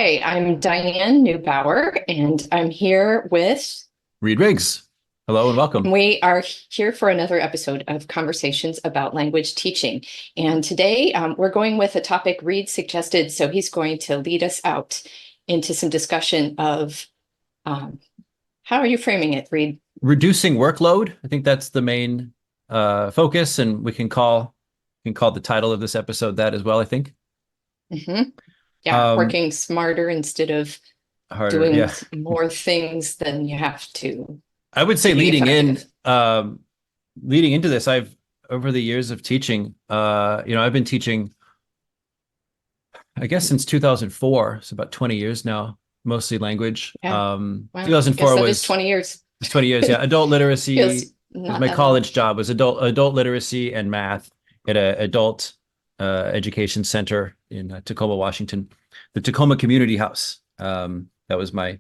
Hi, I'm Diane Neubauer, and I'm here with, Reed Riggs. Hello and welcome. we are here for another episode of Conversations about Language Teaching. And today we're going with a topic Reed suggested, so he's going to lead us out into some discussion of how are you framing it, Reed? Reducing workload. I think that's the main focus, and we can call the title of this episode that as well, I think. Hmm. Yeah, Um, working smarter instead of Harder, doing yeah. more things than you have to I would to say be effective. leading into this, I've over the years of teaching, I've been teaching, I guess since 2004, so about 20 years now, mostly language. Yeah, well, I guess 2004 that is was 20 years. 20 years, yeah. Adult literacy Feels was not my that long. college job, was adult literacy and math at a adult education center in Tacoma, Washington, the Tacoma Community House. That was my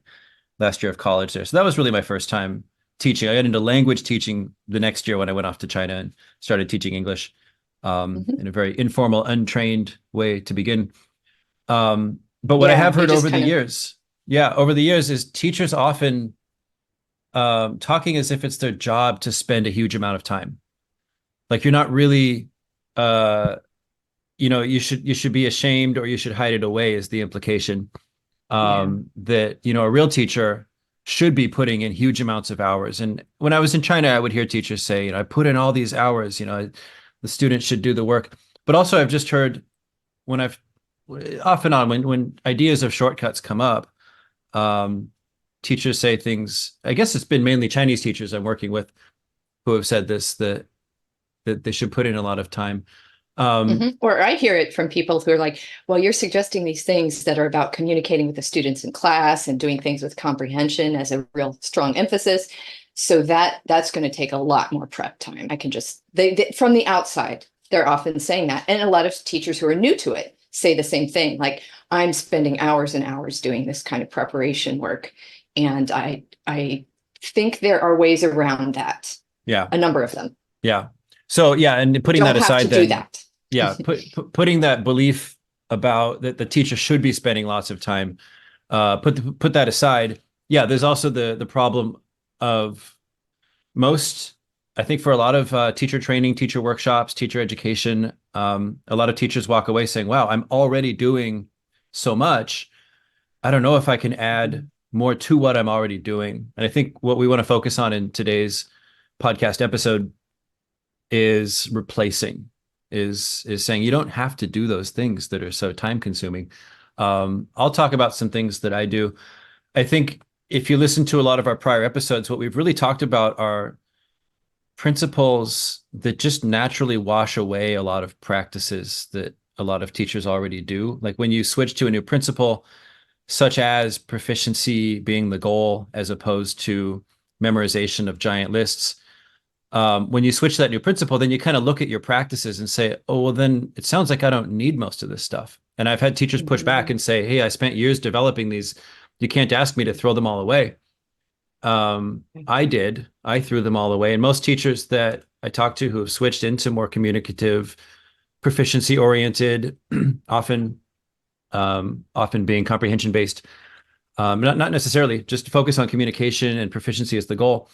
last year of college there. So that was really my first time teaching. I got into language teaching the next year when I went off to China and started teaching English Mhm. in a very informal, untrained way to begin. But what I Yeah, have you heard just over the kind of, years, yeah, over the years is teachers often talking as if it's their job to spend a huge amount of time. Like you're not really, uh, you should be ashamed or you should hide it away is the implication. yeah. That a real teacher should be putting in huge amounts of hours. And when I was in China, I would hear teachers say, I put in all these hours. The students should do the work. But also, I've just heard when I've off and on when ideas of shortcuts come up, um, teachers say things. I guess it's been mainly Chinese teachers I'm working with who have said this that they should put in a lot of time. Um, Or I hear it from people who are like, well, you're suggesting these things that are about communicating with the students in class and doing things with comprehension as a real strong emphasis. So that's going to take a lot more prep time. I can just they from the outside, they're often saying that. And a lot of teachers who are new to it say the same thing, like I'm spending hours and hours doing this kind of preparation work. And I think there are ways around that, yeah, a number of them. yeah. So yeah, and You putting that don't have to aside, do then that. yeah, putting that belief about that the teacher should be spending lots of time, put that aside. Yeah, there's also the problem of most, I think for a lot of teacher training, teacher workshops, teacher education, a lot of teachers walk away saying, wow, I'm already doing so much. I don't know if I can add more to what I'm already doing. And I think what we want to focus on in today's podcast episode is replacing, is saying you don't have to do those things that are so time consuming. I'll talk about some things that I do. I think if you listen to a lot of our prior episodes, what we've really talked about are principles that just naturally wash away a lot of practices that a lot of teachers already do. Like when you switch to a new principle, such as proficiency being the goal as opposed to memorization of giant lists. When you switch that new principle, then you kind of look at your practices and say, oh, well, then it sounds like I don't need most of this stuff. And I've had teachers push back Mhm. and say, hey, I spent years developing these. You can't ask me to throw them all away. I did. I threw them all away. And most teachers that I talked to who have switched into more communicative, proficiency oriented, often often being comprehension based, not necessarily just focus on communication and proficiency as the goal,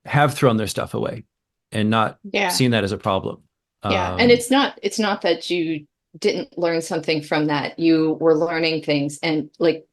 have thrown their stuff away and not Yeah. seen that as a problem. Yeah. And Um, it's not that you didn't learn something from that. You were learning things. And like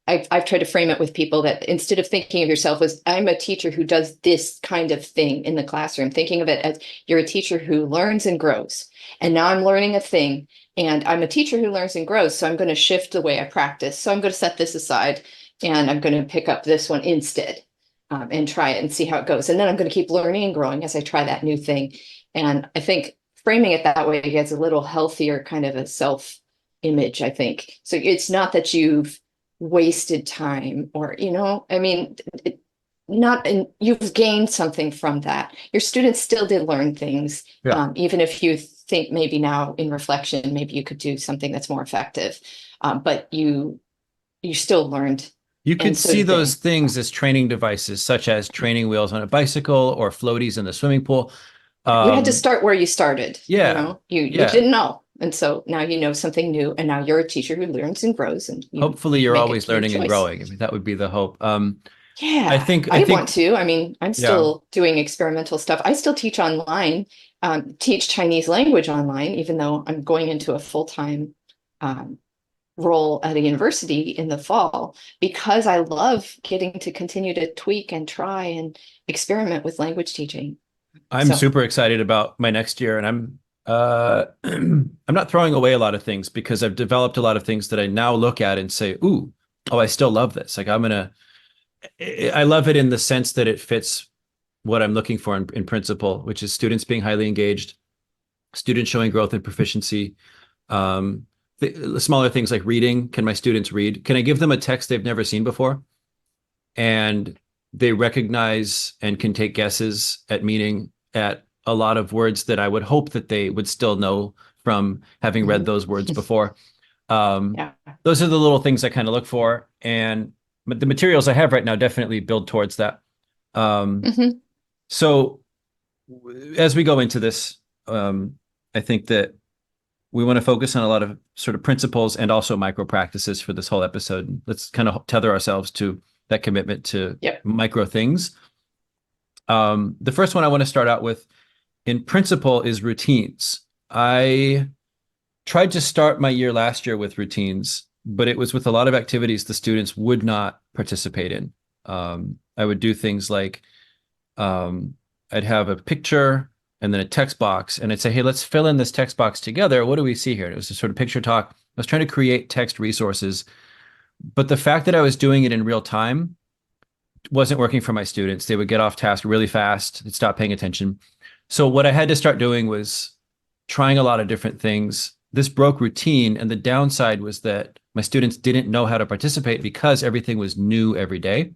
I've tried to frame it with people that instead of thinking of yourself as I'm a teacher who does this kind of thing in the classroom, thinking of it as you're a teacher who learns and grows. And now I'm learning a thing and I'm a teacher who learns and grows. So I'm going to shift the way I practice. So I'm going to set this aside and I'm going to pick up this one instead, and try it and see how it goes. And then I'm going to keep learning and growing as I try that new thing. And I think framing it that way gets a little healthier kind of a self image, I think. So it's not that you've wasted time or, I mean, not, and you've gained something from that. Your students still did learn things, yeah, even if you think maybe now in reflection, maybe you could do something that's more effective. But you still learned, you and could so see did those they. things as training devices, such as training wheels on a bicycle or floaties in the swimming pool. You had to Um, start where you started, yeah, you yeah, didn't know. And so now you know something new, and now you're a teacher who learns and grows, and Hopefully you you're make a always new learning and choice. growing. I mean, that would be the hope. Yeah, I I want think, to. I mean, I'm yeah, still doing experimental stuff. I still teach online, teach Chinese language online, even though I'm going into a full-time um, role at a university in the fall, because I love getting to continue to tweak and try and experiment with language teaching. I'm So, super excited about my next year, and I'm not throwing away a lot of things because I've developed a lot of things that I now look at and say, "Ooh, oh, I still love this." Like I love it in the sense that it fits what I'm looking for in principle, which is students being highly engaged, students showing growth and proficiency. Um, the smaller things like reading. Can my students read? Can I give them a text they've never seen before? And they recognize and can take guesses at meaning at a lot of words that I would hope that they would still know from having read mhm. those words before. Um, Yeah. those are the little things I kind of look for. And but the materials I have right now definitely build towards that. Um, Hmm. so as we go into this, I think that we want to focus on a lot of sort of principles and also micro practices for this whole episode. Let's kind of tether ourselves to that commitment to Yep. micro things. The first one I want to start out with in principle is routines. I tried to start my year last year with routines, but it was with a lot of activities the students would not participate in. I would do things like um, I'd have a picture and then a text box, and I'd say, hey, let's fill in this text box together. What do we see here? It was a sort of picture talk. I was trying to create text resources, but the fact that I was doing it in real time wasn't working for my students. They would get off task really fast, they'd stop paying attention. So what I had to start doing was trying a lot of different things. This broke routine, and the downside was that my students didn't know how to participate because everything was new every day.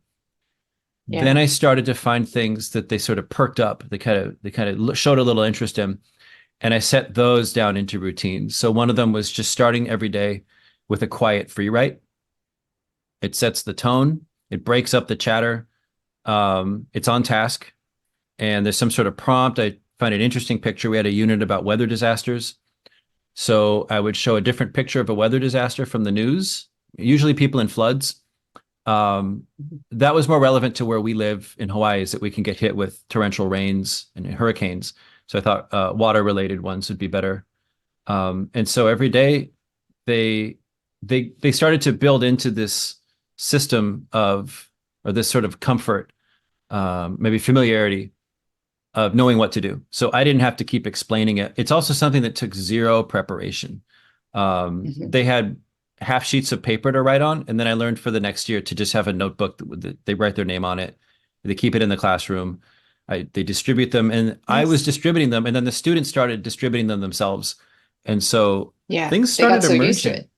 Then Yeah. I started to find things that they sort of perked up. They kind of showed a little interest in, and I set those down into routines. So one of them was just starting every day with a quiet free write. It sets the tone. It breaks up the chatter. It's on task, and there's some sort of prompt. I find an interesting picture. We had a unit about weather disasters. So I would show a different picture of a weather disaster from the news, usually people in floods. That was more relevant to where we live in Hawaii, is that we can get hit with torrential rains and hurricanes. So I thought water related ones would be better. And so every day they they started to build into this system of, or this sort of comfort, maybe familiarity of knowing what to do. So I didn't have to keep explaining it. It's also something that took zero preparation. Hmm. They had half sheets of paper to write on, and then I learned for the next year to just have a notebook that they write their name on it. They keep it in the classroom. They distribute them, and I was Nice. distributing them, and then the students started distributing them themselves, and so Yeah. things They got started so used to emerging. it.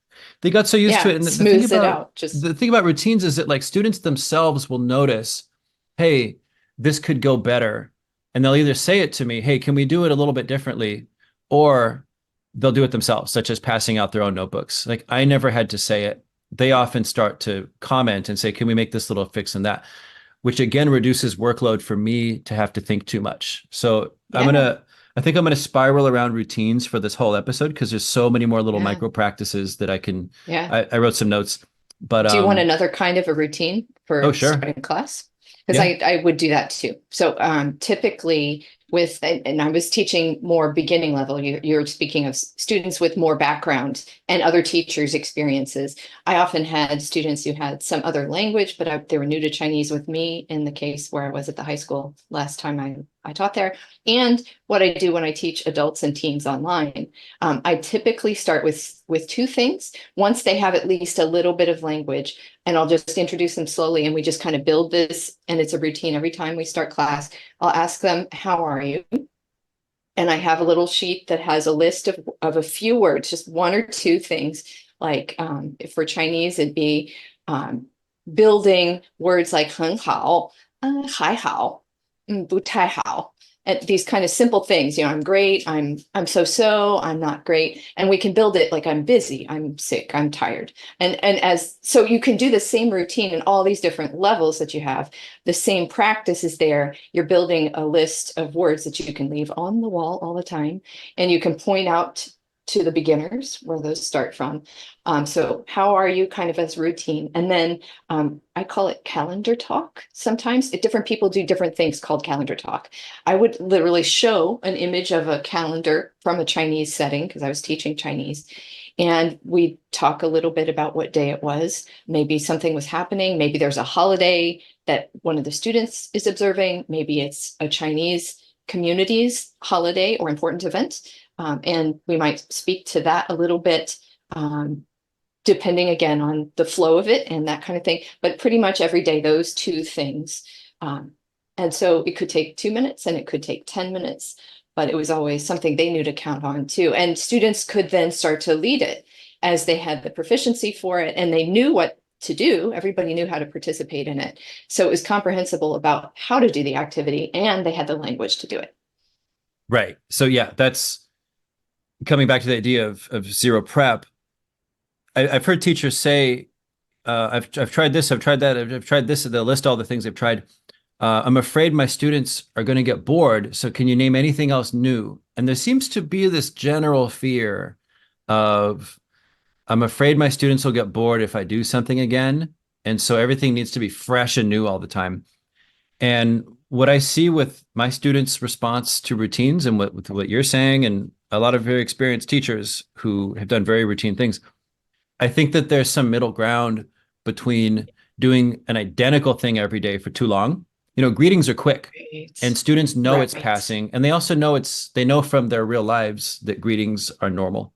They got so used to Yeah. it, and Smooths it out. Just, the thing about routines is that like students themselves will notice, hey, this could go better, and they'll either say it to me, hey, can we do it a little bit differently, or they'll do it themselves, such as passing out their own notebooks. Like I never had to say it. They often start to comment and say, can we make this little fix and that, which again reduces workload for me to have to think too much. So yeah. I think I'm gonna spiral around routines for this whole episode because there's so many more little Yeah. micro practices that I can. Yeah. I wrote some notes, but Do you want another kind of a routine oh for sure, starting class? Because yeah, I would do that too. So typically with, and I was teaching more beginning level, you're speaking of students with more background and other teachers' experiences. I often had students who had some other language, but they were new to Chinese with me in the case where I was at the high school last time I taught there. And what I do when I teach adults and teens online, I typically start with two things. Once they have at least a little bit of language, and I'll just introduce them slowly, and we just kind of build this, and it's a routine every time we start class. I'll ask them, how are you? And I have a little sheet that has a list of a few words, just one or two things. Like if for Chinese, it'd be um, building words like 很好, 还好, 不太好. And these kind of simple things, I'm great, I'm so, I'm not great. And we can build it like I'm busy, I'm sick, I'm tired. And as so you can do the same routine in all these different levels that you have. The same practice is there. You're building a list of words that you can leave on the wall all the time. And you can point out to the beginners, where those start from. So how are you kind of as routine? And then I call it calendar talk. Sometimes different people do different things called calendar talk. I would literally show an image of a calendar from a Chinese setting because I was teaching Chinese. And we talk a little bit about what day it was. Maybe something was happening. Maybe there's a holiday that one of the students is observing. Maybe it's a Chinese community's holiday or important event. And we might speak to that a little bit, depending again on the flow of it and that kind of thing. But pretty much every day, those two things. And so it could take 2 minutes and it could take 10 minutes, but it was always something they knew to count on too. And students could then start to lead it as they had the proficiency for it and they knew what to do. Everybody knew how to participate in it. So it was comprehensible about how to do the activity and they had the language to do it. Right. So yeah, that's coming back to the idea of zero prep. I've heard teachers say, I've tried this, I've tried that, I've tried this. They'll list all the things they've tried. I'm afraid my students are going to get bored. So can you name anything else new? And there seems to be this general fear of, I'm afraid my students will get bored if I do something again. And so everything needs to be fresh and new all the time. And what I see with my students' response to routines and with what you're saying, and a lot of very experienced teachers who have done very routine things, I think that there's some middle ground between doing an identical thing every day for too long. You know, greetings are quick and students know it's passing. And they also know they know from their real lives that greetings are normal.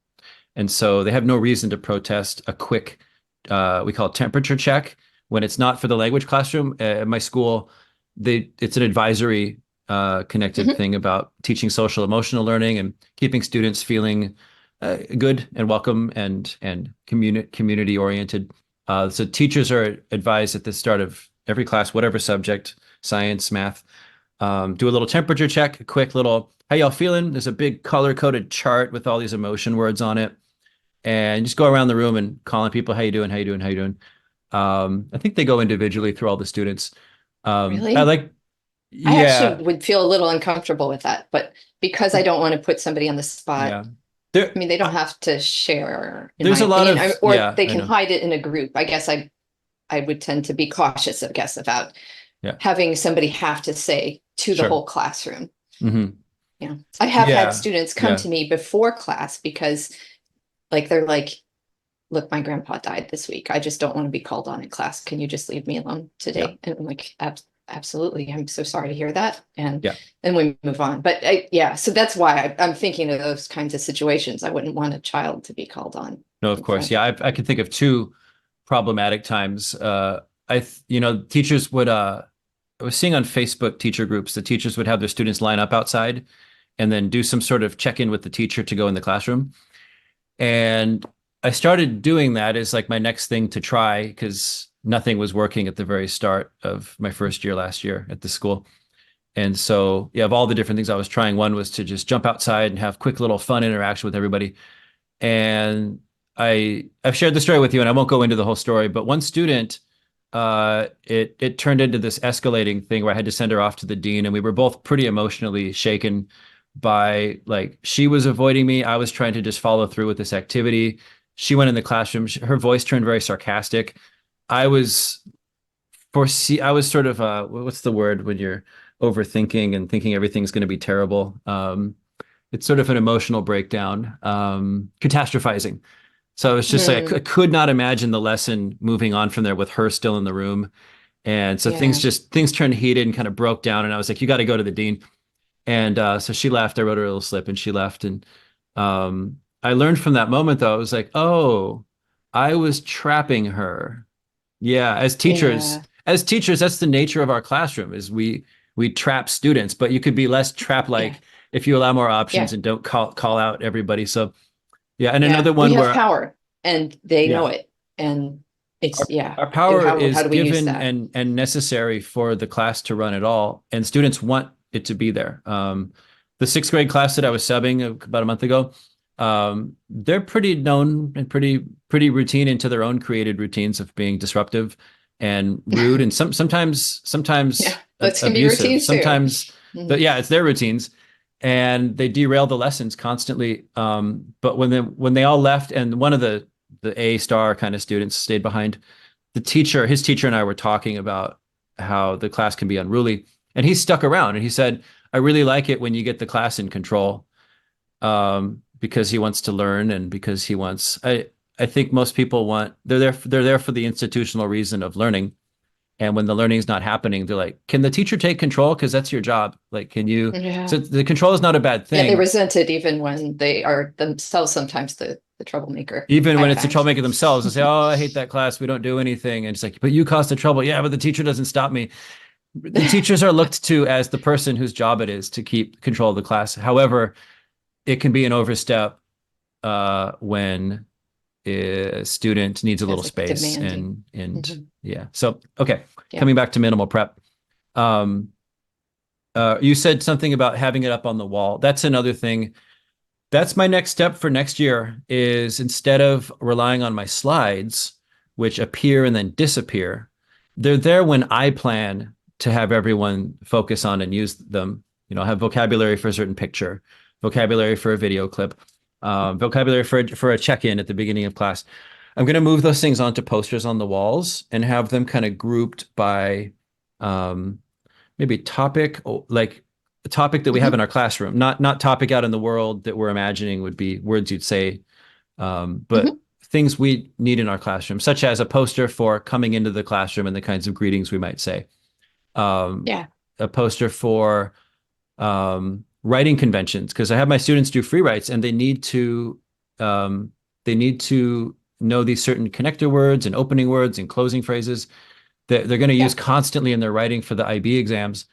And so they have no reason to protest a quick, we call it temperature check. When it's not for the language classroom at my school, it's an advisory connected thing about teaching social emotional learning and keeping students feeling good and welcome and community oriented. So teachers are advised at the start of every class, whatever subject, science, math, do a little temperature check, a quick little, how y'all feeling? There's a big color coded chart with all these emotion words on it. And just go around the room and calling people, how you doing? How you doing? How you doing? I think they go individually through all the students. Really? I actually would feel a little uncomfortable with that, but because I don't want to put somebody on the spot. Yeah. I mean, they don't have to share. There's a lot of, or they can hide it in a group. I guess I would tend to be cautious, I guess, about having somebody have to say to the whole classroom. Yeah, I have had students come to me before class because, like, they're like, "Look, my grandpa died this week. I just don't want to be called on in class. Can you just leave me alone today?" And I'm like, absolutely. I'm so sorry to hear that. And then we move on. But so that's why I'm thinking of those kinds of situations. I wouldn't want a child to be called on. No, of course. Yeah. I can think of two problematic times. Teachers would, I was seeing on Facebook teacher groups, the teachers would have their students line up outside and then do some sort of check-in with the teacher to go in the classroom. And I started doing that as like my next thing to try because nothing was working at the very start of my first year last year at the school. And so, of all the different things I was trying, one was to just jump outside and have quick little fun interaction with everybody. And I've shared the story with you and I won't go into the whole story, but one student, it turned into this escalating thing where I had to send her off to the dean and we were both pretty emotionally shaken by, like, she was avoiding me. I was trying to just follow through with this activity. She went in the classroom. Her voice turned very sarcastic. I was sort of, what's the word when you're overthinking and thinking everything's going to be terrible? It's sort of an emotional breakdown, catastrophizing. So it's just like, I could not imagine the lesson moving on from there with her still in the room. And so things turned heated and kind of broke down. And I was like, you got to go to the dean. And so she left. I wrote her a little slip and she left. And I learned from that moment, though, I was like, oh, I was trapping her. Yeah, as teachers, that's the nature of our classroom is we trap students, but you could be less trap-like if you allow more options and don't call out everybody. So and another one we have where power and they know it. And it's our power is given and necessary for the class to run at all. And students want it to be there. The sixth grade class that I was subbing about a month ago, they're pretty known and pretty routine into their own created routines of being disruptive and rude and sometimes those can abusive, be routines sometimes too. but it's their routines. and they derailed the lessons constantly. But when they all left, and one of the A star kind of students stayed behind, his teacher and I were talking about how the class can be unruly, and he stuck around and he said, I really like it when you get the class in control, because he wants to learn, and because I think most people they're there for the institutional reason of learning. And when the learning is not happening, they're like, can the teacher take control? Because that's your job. Like, can you? Yeah. So the control is not a bad Yeah, they thing. resent it even when they are themselves sometimes the troublemaker. Even when I it's the find. troublemaker themselves, they say, oh, I hate that class. We don't do anything. And it's like, but you caused the trouble. Yeah, but the teacher doesn't stop me. The teachers are looked to as the person whose job it is to keep control of the class. However, it can be an overstep when a student needs a little It's space, demanding. and Mhm. yeah. So, okay. Yeah. Coming back to minimal prep. Um, you said something about having it up on the wall. That's another thing. That's my next step for next year, is instead of relying on my slides, which appear and then disappear, they're there when I plan to have everyone focus on and use them. You know, have vocabulary for a certain picture, vocabulary for a video clip, vocabulary for a check-in at the beginning of class. I'm going to move those things onto posters on the walls and have them kind of grouped by maybe topic, like a topic that we have in our classroom, not topic out in the world that we're imagining would be words you'd say, but things we need in our classroom, such as a poster for coming into the classroom and the kinds of greetings we might say. Yeah. A poster for writing conventions, because I have my students do free writes, and they need to know these certain connector words and opening words and closing phrases that they're going to use constantly in their writing for the IB exams.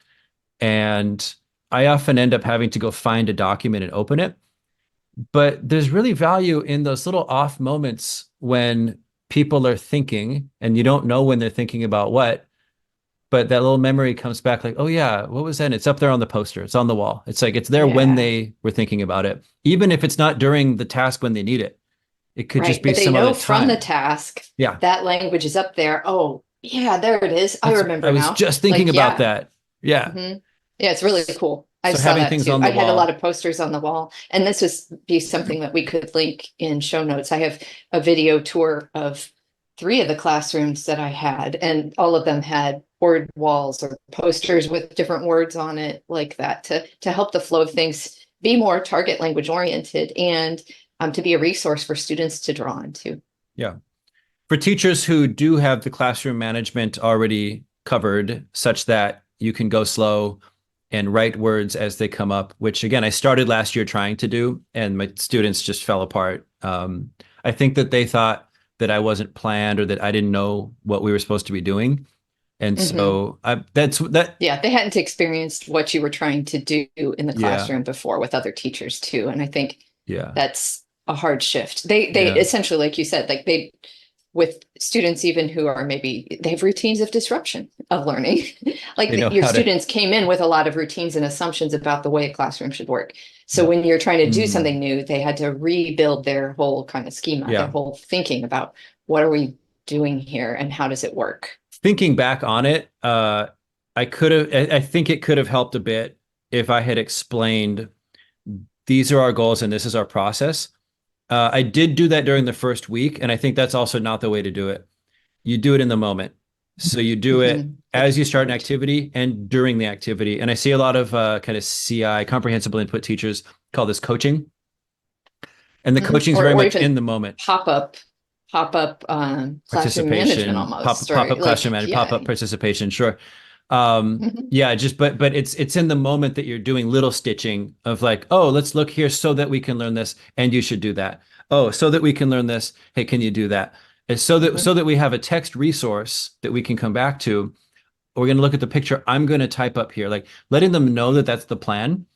And I often end up having to go find a document and open it. But there's really value in those little off moments when people are thinking and you don't know when they're thinking about what, but that little memory comes back like, oh yeah, what was that? And it's up there on the poster. It's on the wall. It's like, it's there when they were thinking about it, even if it's not during the task when they need it. It could just be But they some know other from time. the task, Yeah. that language is up there. Oh, yeah, there it is. I remember I was now. just thinking Like, about that. Yeah. Yeah, it's really cool. I So saw having that things too. on the I had a wall. lot of posters on the wall, and this would be something that we could link in show notes. I have a video tour of 3 of the classrooms that I had, and all of them had board walls or posters with different words on it like that to help the flow of things be more target language oriented, and to be a resource for students to draw on to. Yeah. For teachers who do have the classroom management already covered, such that you can go slow and write words as they come up, which again, I started last year trying to do, and my students just fell apart. I think that they thought that I wasn't planned or that I didn't know what we were supposed to be doing. And so that's that. Yeah, they hadn't experienced what you were trying to do in the classroom before with other teachers too. And I think that's a hard shift. They essentially, like you said, like with students even who are maybe they have routines of disruption of learning. Like your students came in with a lot of routines and assumptions about the way a classroom should work. So when you're trying to do something new, they had to rebuild their whole kind of schema, their whole thinking about what are we doing here and how does it work? Thinking back on it, I think it could have helped a bit if I had explained these are our goals and this is our process. I did do that during the first week, and I think that's also not the way to do it. You do it in the moment. So you do it as you start an activity and during the activity. And I see a lot of kind of CI, comprehensible input teachers call this coaching. And the coaching is very much in the moment. Pop-up classroom management almost. Pop-up classroom management, pop-up participation, sure. Yeah, but it's in the moment that you're doing little stitching of like, oh, let's look here so that we can learn this, and you should do that. Oh, so that we can learn this. Hey, can you do that? And so that we have a text resource that we can come back to. We're going to look at the picture I'm going to type up here, like letting them know that that's the plan.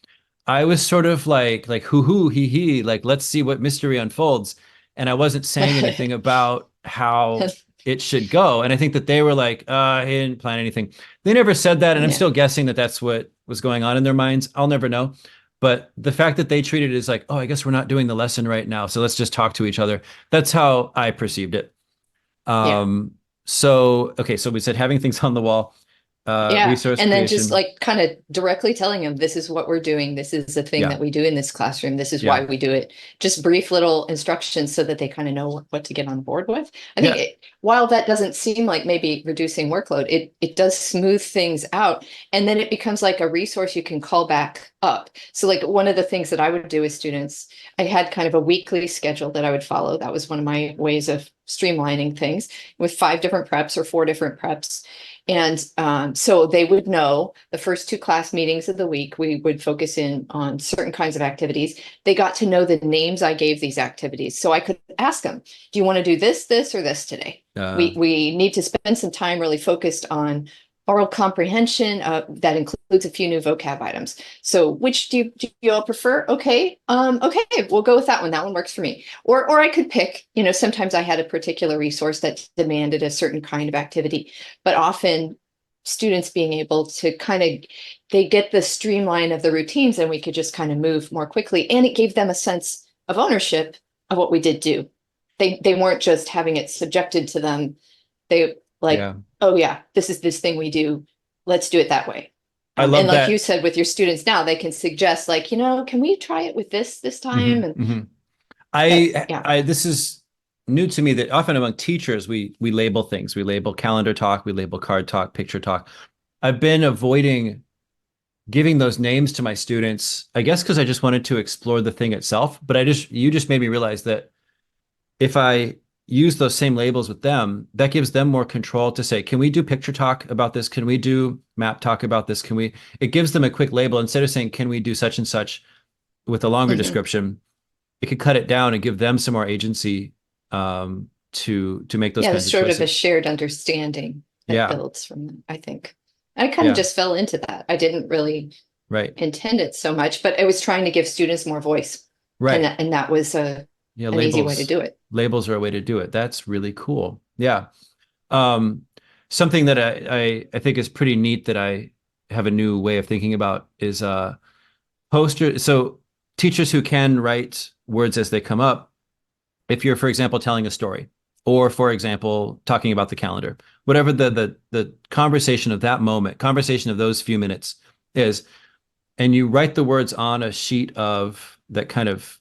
I was sort of like hoo hee hee, like let's see what mystery unfolds, and I wasn't saying anything about how it should go. And I think that they were like, I didn't plan anything. They never said that. And I'm still guessing that that's what was going on in their minds. I'll never know. But the fact that they treated it as like, oh, I guess we're not doing the lesson right now, so let's just talk to each other. That's how I perceived it. So we said having things on the wall. Yeah. resource And then just creation. like kind of directly telling them, this is what we're doing. This is the thing Yeah. that we do in this classroom. This is why Yeah. we do it. Just brief little instructions so that they kind of know what to get on board with. I think Yeah. while that doesn't seem like maybe reducing workload, it does smooth things out. And then it becomes like a resource you can call back up. So like one of the things that I would do with students, I had kind of a weekly schedule that I would follow. That was one of my ways of streamlining things with 5 different preps or 4 different preps. And so they would know the first 2 class meetings of the week, we would focus in on certain kinds of activities. They got to know the names I gave these activities. So I could ask them, do you want to do this, or this today? Uh, We need to spend some time really focused on oral comprehension. That includes a few new vocab items. So which do you all prefer? Okay. Okay, we'll go with that one. That one works for me. Or I could pick, sometimes I had a particular resource that demanded a certain kind of activity, but often students being able to they get the streamline of the routines and we could just kind of move more quickly. And it gave them a sense of ownership of what we did do. They weren't just having it subjected to them. They like, yeah. oh yeah, this is this thing we do. Let's do it that way. I And love like you that. said with your students now, they can suggest like, can we try it with this time? Mhm, And mhm. yeah. This is new to me that often among teachers, we label things. We label calendar talk, we label card talk, picture talk. I've been avoiding giving those names to my students, I guess because I just wanted to explore the thing itself. But you just made me realize that if I use those same labels with them, that gives them more control to say, can we do picture talk about this? Can we do map talk about this? It gives them a quick label instead of saying, can we do such and such with a longer Mhm. description? It could cut it down and give them some more agency to make those Yeah, there's kinds of sort of a choices. shared understanding that Yeah. builds from that, I think. I kind of Yeah. just fell into that. I didn't really Right. intend it so much, but I was trying to give students more voice. Right. And that was Yeah. an easy way to do it. Labels are a way to do it. That's really cool. Yeah. Um, something that I think is pretty neat that I have a new way of thinking about is poster. So teachers who can write words as they come up, if you're, for example, telling a story, or for example, talking about the calendar, whatever the conversation of that moment, conversation of those few minutes is, and you write the words on a sheet of that kind of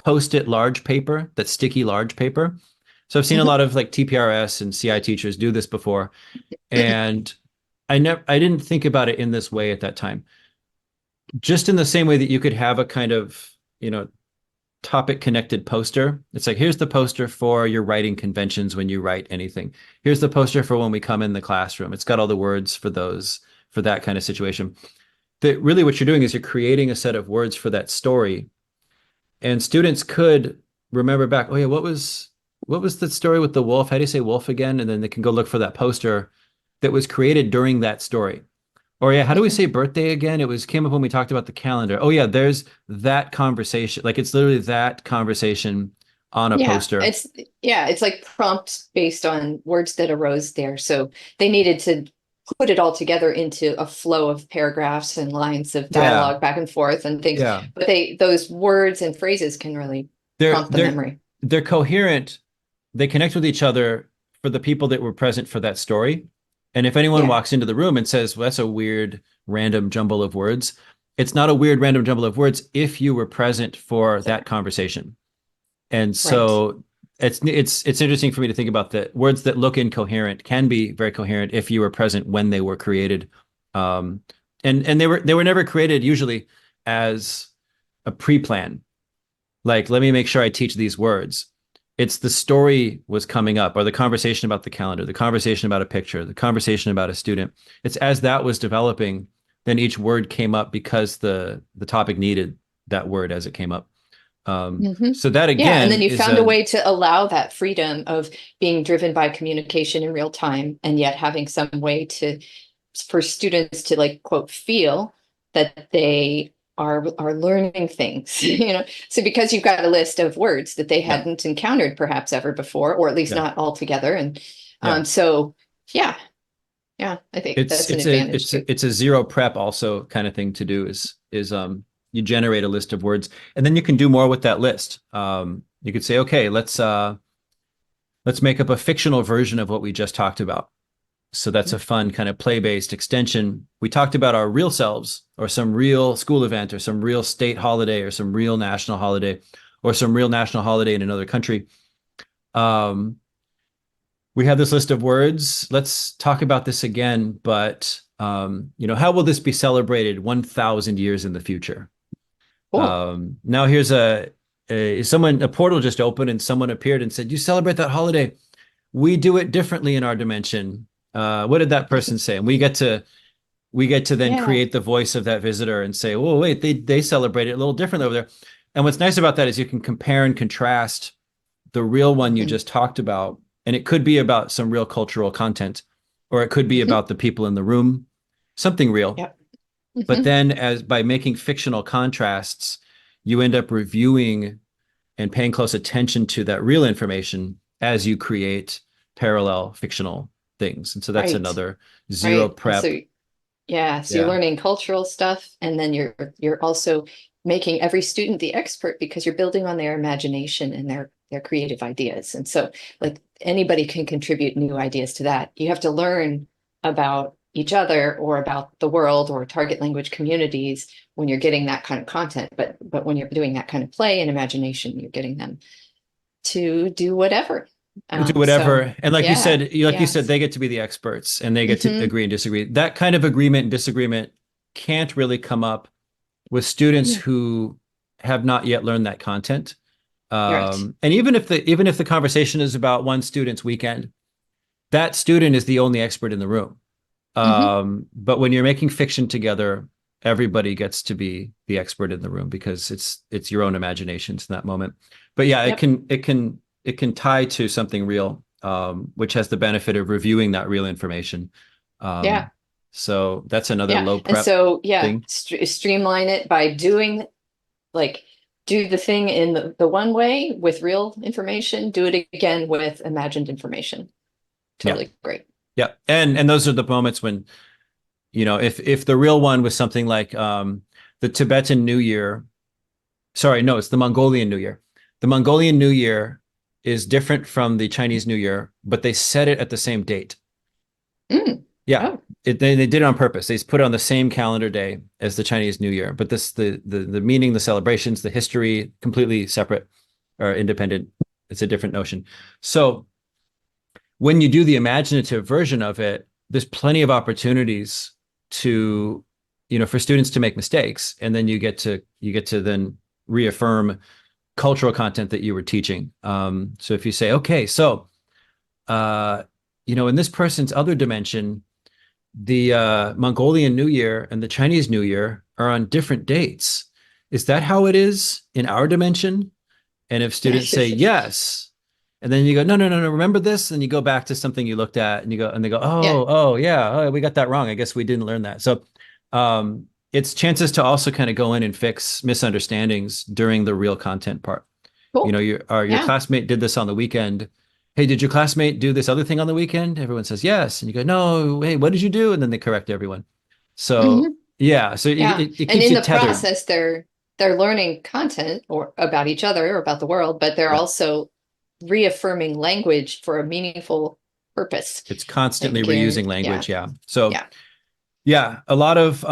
post-it large paper, that sticky large paper. So I've seen a lot of like TPRS and CI teachers do this before, and I didn't think about it in this way at that time. Just in the same way that you could have a kind of, topic connected poster. It's like, here's the poster for your writing conventions when you write anything. Here's the poster for when we come in the classroom. It's got all the words for that kind of situation. That really what you're doing is you're creating a set of words for that story. And students could remember back, oh yeah, what was the story with the wolf? How do you say wolf again? And then they can go look for that poster that was created during that story. Or yeah, how do we say birthday again? Came up when we talked about the calendar. Oh yeah, there's that conversation. Like it's literally that conversation on a Yeah, poster. it's like prompts based on words that arose there. So they needed to put it all together into a flow of paragraphs and lines of Yeah, dialogue back and forth and things. yeah. But those words and phrases can really They're prompt the they're memory. they're coherent. They connect with each other for the people that were present for that story. And if anyone Yeah, walks into the room and says, well, that's a weird random jumble of words, it's not a weird random jumble of words if you were present for that conversation. And right. so it's interesting for me to think about that words that look incoherent can be very coherent if you were present when they were created. Um, and they were never created usually as a pre-plan. Like, let me make sure I teach these words. It's the story was coming up, or the conversation about the calendar, the conversation about a picture, the conversation about a student. It's as that was developing, then each word came up because the topic needed that word as it came up. Hmm. So that Yeah, and then again you is found a a way to allow that freedom of being driven by communication in real time, and yet having some way for students to like quote feel that they are learning things. So because you've got a list of words that they yeah, hadn't encountered perhaps ever before, or at least yeah, not all together, and yeah. so yeah, yeah, I think It's that's an it's a advantage too. it's a zero prep also kind of thing to do is you generate a list of words and then you can do more with that list. You could say, okay, let's make up a fictional version of what we just talked about. So that's a fun kind of play-based extension. We talked about our real selves, or some real school event, or some real state holiday, or some real national holiday, or some real national holiday in another country. We have this list of words. Let's talk about this again, but how will this be celebrated 1,000 years in the future? Cool. Now here's a portal just opened and someone appeared and said, "You celebrate that holiday. We do it differently in our dimension." What did that person say? And we get to then Yeah. create the voice of that visitor and say, "Oh, wait, they celebrate it a little differently over there." And what's nice about that is you can compare and contrast the real one you just talked about, and it could be about some real cultural content, or it could be about the people in the room, something real. Yep. But then, as by making fictional contrasts, you end up reviewing and paying close attention to that real information as you create parallel fictional things. And so that's Right. another zero Right. prep. So you're learning cultural stuff, and then you're also making every student the expert because you're building on their imagination and their creative ideas. And so, like, anybody can contribute new ideas to that. You have to learn about each other or about the world or target language communities when you're getting that kind of content. But when you're doing that kind of play and imagination, you're getting them to do whatever. Do whatever. So And like you said, yes. they get to be the experts and they get to agree and disagree. That kind of agreement and disagreement can't really come up with students who have not yet learned that content. Right. And even if the conversation is about one student's weekend, that student is the only expert in the room. But when you're making fiction together, everybody gets to be the expert in the room because it's your own imaginations in that moment. But yeah, it can tie to something real, which has the benefit of reviewing that real information. Yeah. So that's another low prep And so, thing. streamline it by do the thing in the one way with real information, do it again with imagined information. Totally great. Yeah. And those are the moments when, if the real one was something like the Tibetan New Year, sorry, no, it's the Mongolian New Year. The Mongolian New Year is different from the Chinese New Year, but they set it at the same date. Yeah. Oh. They did it on purpose. They put it on the same calendar day as the Chinese New Year, but the meaning, the celebrations, the history, completely separate or independent. It's a different notion. So when you do the imaginative version of it, there's plenty of opportunities to, for students to make mistakes, and then you get to then reaffirm cultural content that you were teaching. So if you say, okay, so in this person's other dimension, the Mongolian New Year and the Chinese New Year are on different dates. Is that how it is in our dimension? And if students say yes, and then you go, no, remember this? And you go back to something you looked at and they go, oh, yeah, we got that wrong. I guess we didn't learn that. So it's chances to also kind of go in and fix misunderstandings during the real content part. Cool. Your classmate did this on the weekend. Hey, did your classmate do this other thing on the weekend? Everyone says yes. And you go, no, hey, what did you do? And then they correct everyone. So so it keeps and in you the tethered. process, they're learning content or about each other or about the world, but they're also reaffirming language for a meaningful purpose. It's constantly reusing language. Yeah. So a lot of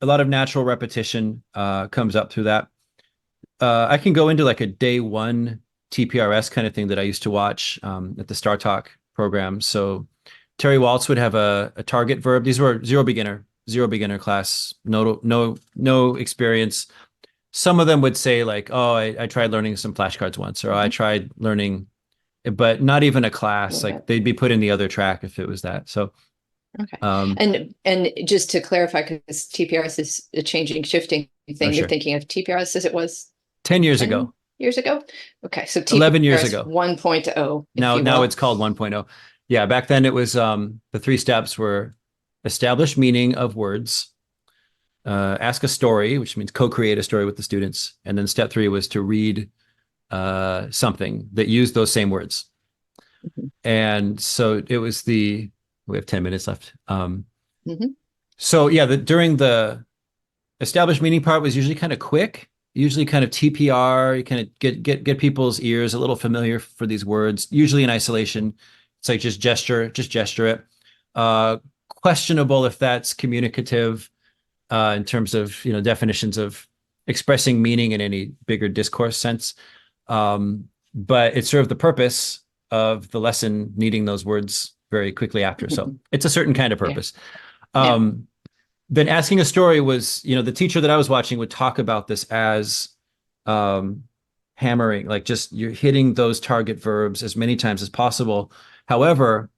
natural repetition comes up through that. I can go into like a day one TPRS kind of thing that I used to watch at the Star Talk program. So Terry Waltz would have a target verb. These were zero beginner class, no experience. Some of them would say like, oh, I tried learning some flashcards once, or I tried learning, but not even a class. Like they'd be put in the other track if it was that. So and just to clarify, because TPRS is a changing, shifting thing. You're thinking of TPRS as it was 10 years ago. Years ago? Okay, so TPRS 11 years ago. 1.0. Now it's called 1.0. Yeah, back then it was the 3 steps were establish meaning of words, ask a story, which means co-create a story with the students, and then step 3 was to read something that used those same words. And so it was we have 10 minutes left. So during the established meaning part was usually kind of quick, usually kind of TPR. You kind of get people's ears a little familiar for these words, usually in isolation. It's like just gesture it. Questionable if that's communicative in terms of, definitions of expressing meaning in any bigger discourse sense. But it served the purpose of the lesson needing those words very quickly after. So it's a certain kind of Yeah. purpose. Yeah. Then asking a story was, the teacher that I was watching would talk about this as hammering, like just you're hitting those target verbs as many times as possible. However,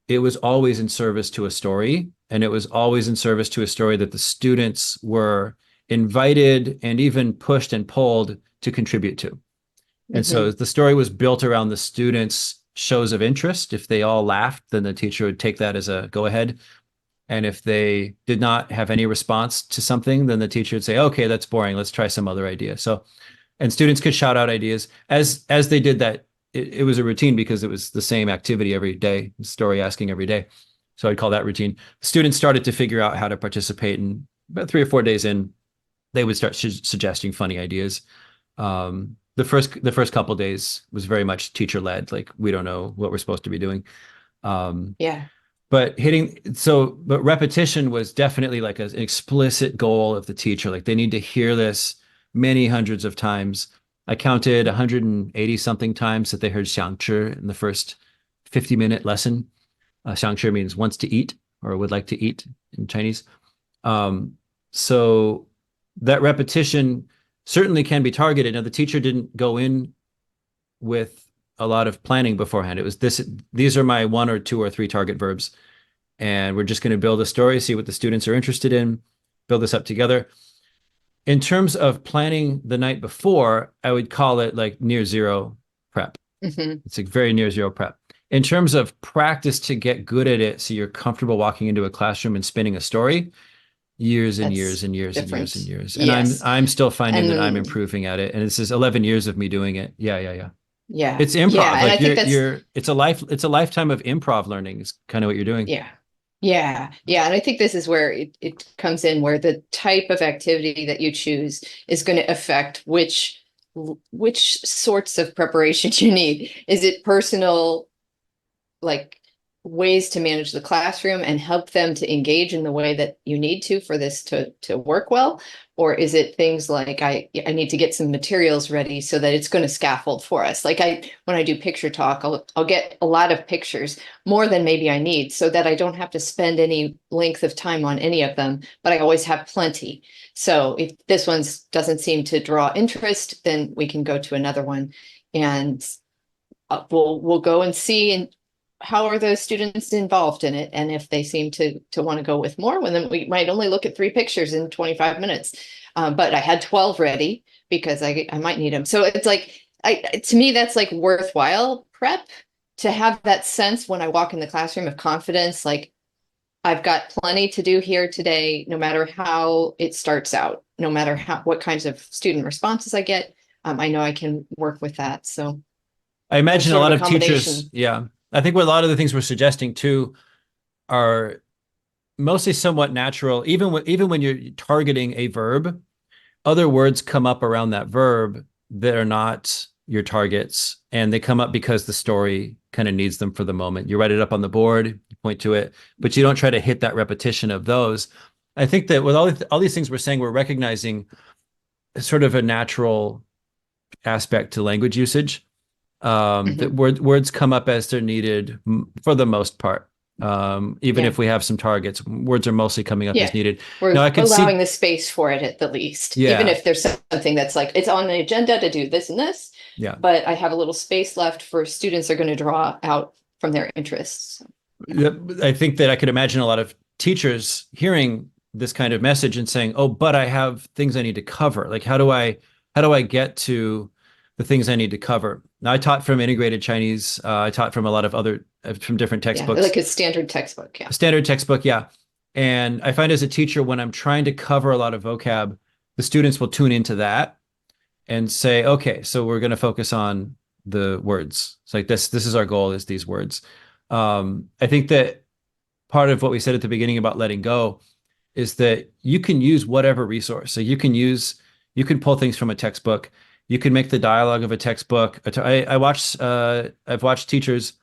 it was always in service to a story, and it was always in service to a story that the students were invited and even pushed and pulled to contribute to. And so the story was built around the students' shows of interest. If they all laughed, then the teacher would take that as a go ahead. And if they did not have any response to something, then the teacher would say, okay, that's boring. Let's try some other idea. So, and students could shout out ideas as they did that. It was a routine because it was the same activity every day, story asking every day. So I'd call that routine. Students started to figure out how to participate, and about 3 or 4 days in, they would start suggesting funny ideas. The first couple of days was very much teacher led. Like, we don't know what we're supposed to be doing. Yeah. But repetition was definitely like an explicit goal of the teacher. Like, they need to hear this many hundreds of times. I counted 180 something times that they heard 想吃 in the first 50-minute lesson. 想吃 means wants to eat or would like to eat in Chinese. So that repetition certainly can be targeted. Now, the teacher didn't go in with a lot of planning beforehand. It was these are my 1 or 2 or 3 target verbs, and we're just going to build a story, see what the students are interested in, build this up together. In terms of planning the night before, I would call it like near zero prep. It's like very near zero prep. In terms of practice to get good at it, so you're comfortable walking into a classroom and spinning a story, years and That's years and years and different. years and years. Yes. And I'm still finding that I'm And improving at it. And this is 11 years of me doing it. Yeah. yeah. It's improv. Yeah. And I Like, think that's, it's a lifetime of improv learning is kind of what you're doing. yeah. Yeah. Yeah. And I think this is where it comes in, where the type of activity that you choose is going to affect which sorts of preparation you need. Is it personal, like, ways to manage the classroom and help them to engage in the way that you need to for this to work well? Or is it things like I need to get some materials ready so that it's going to scaffold for us? Like, when I do picture talk, I'll get a lot of pictures, more than maybe I need, so that I don't have to spend any length of time on any of them, but I always have plenty. So if this one doesn't seem to draw interest, then we can go to another one, and we'll go and see and how are those students involved in it, and if they seem to want to go with more, well, then we might only look at 3 pictures in 25 minutes, but I had 12 ready because I might need them. So it's like, to me, that's like worthwhile prep, to have that sense when I walk in the classroom of confidence, like, I've got plenty to do here today, no matter how it starts out, no matter what kinds of student responses I get. I know I can work with that. So I imagine a sort lot of of teachers, I think what a lot of the things we're suggesting too are mostly somewhat natural. Even when you're targeting a verb, other words come up around that verb that are not your targets, and they come up because the story kind of needs them for the moment. You write it up on the board, you point to it, but you don't try to hit that repetition of those. I think that with all these things we're saying, we're recognizing sort of a natural aspect to language usage. That words come up as they're needed for the most part. Even if we have some targets, words are mostly coming up as needed. We're Now, I can allowing the space for it at the least, even if there's something that's like, it's on the agenda to do this and this, but I have a little space left for students are going to draw out from their interests. I think that I could imagine a lot of teachers hearing this kind of message and saying, oh, but I have things I need to cover. Like, how do I get to the things I need to cover? Now, I taught from integrated Chinese. I taught from a lot of from different textbooks. Like a standard textbook. Yeah. A standard textbook. Yeah. And I find as a teacher, when I'm trying to cover a lot of vocab, the students will tune into that and say, okay, so we're going to focus on the words. It's like this is our goal, is these words. I think that part of what we said at the beginning about letting go is that you can use whatever resource. So you can pull things from a textbook. You can make the dialogue of a textbook. I've watched teachers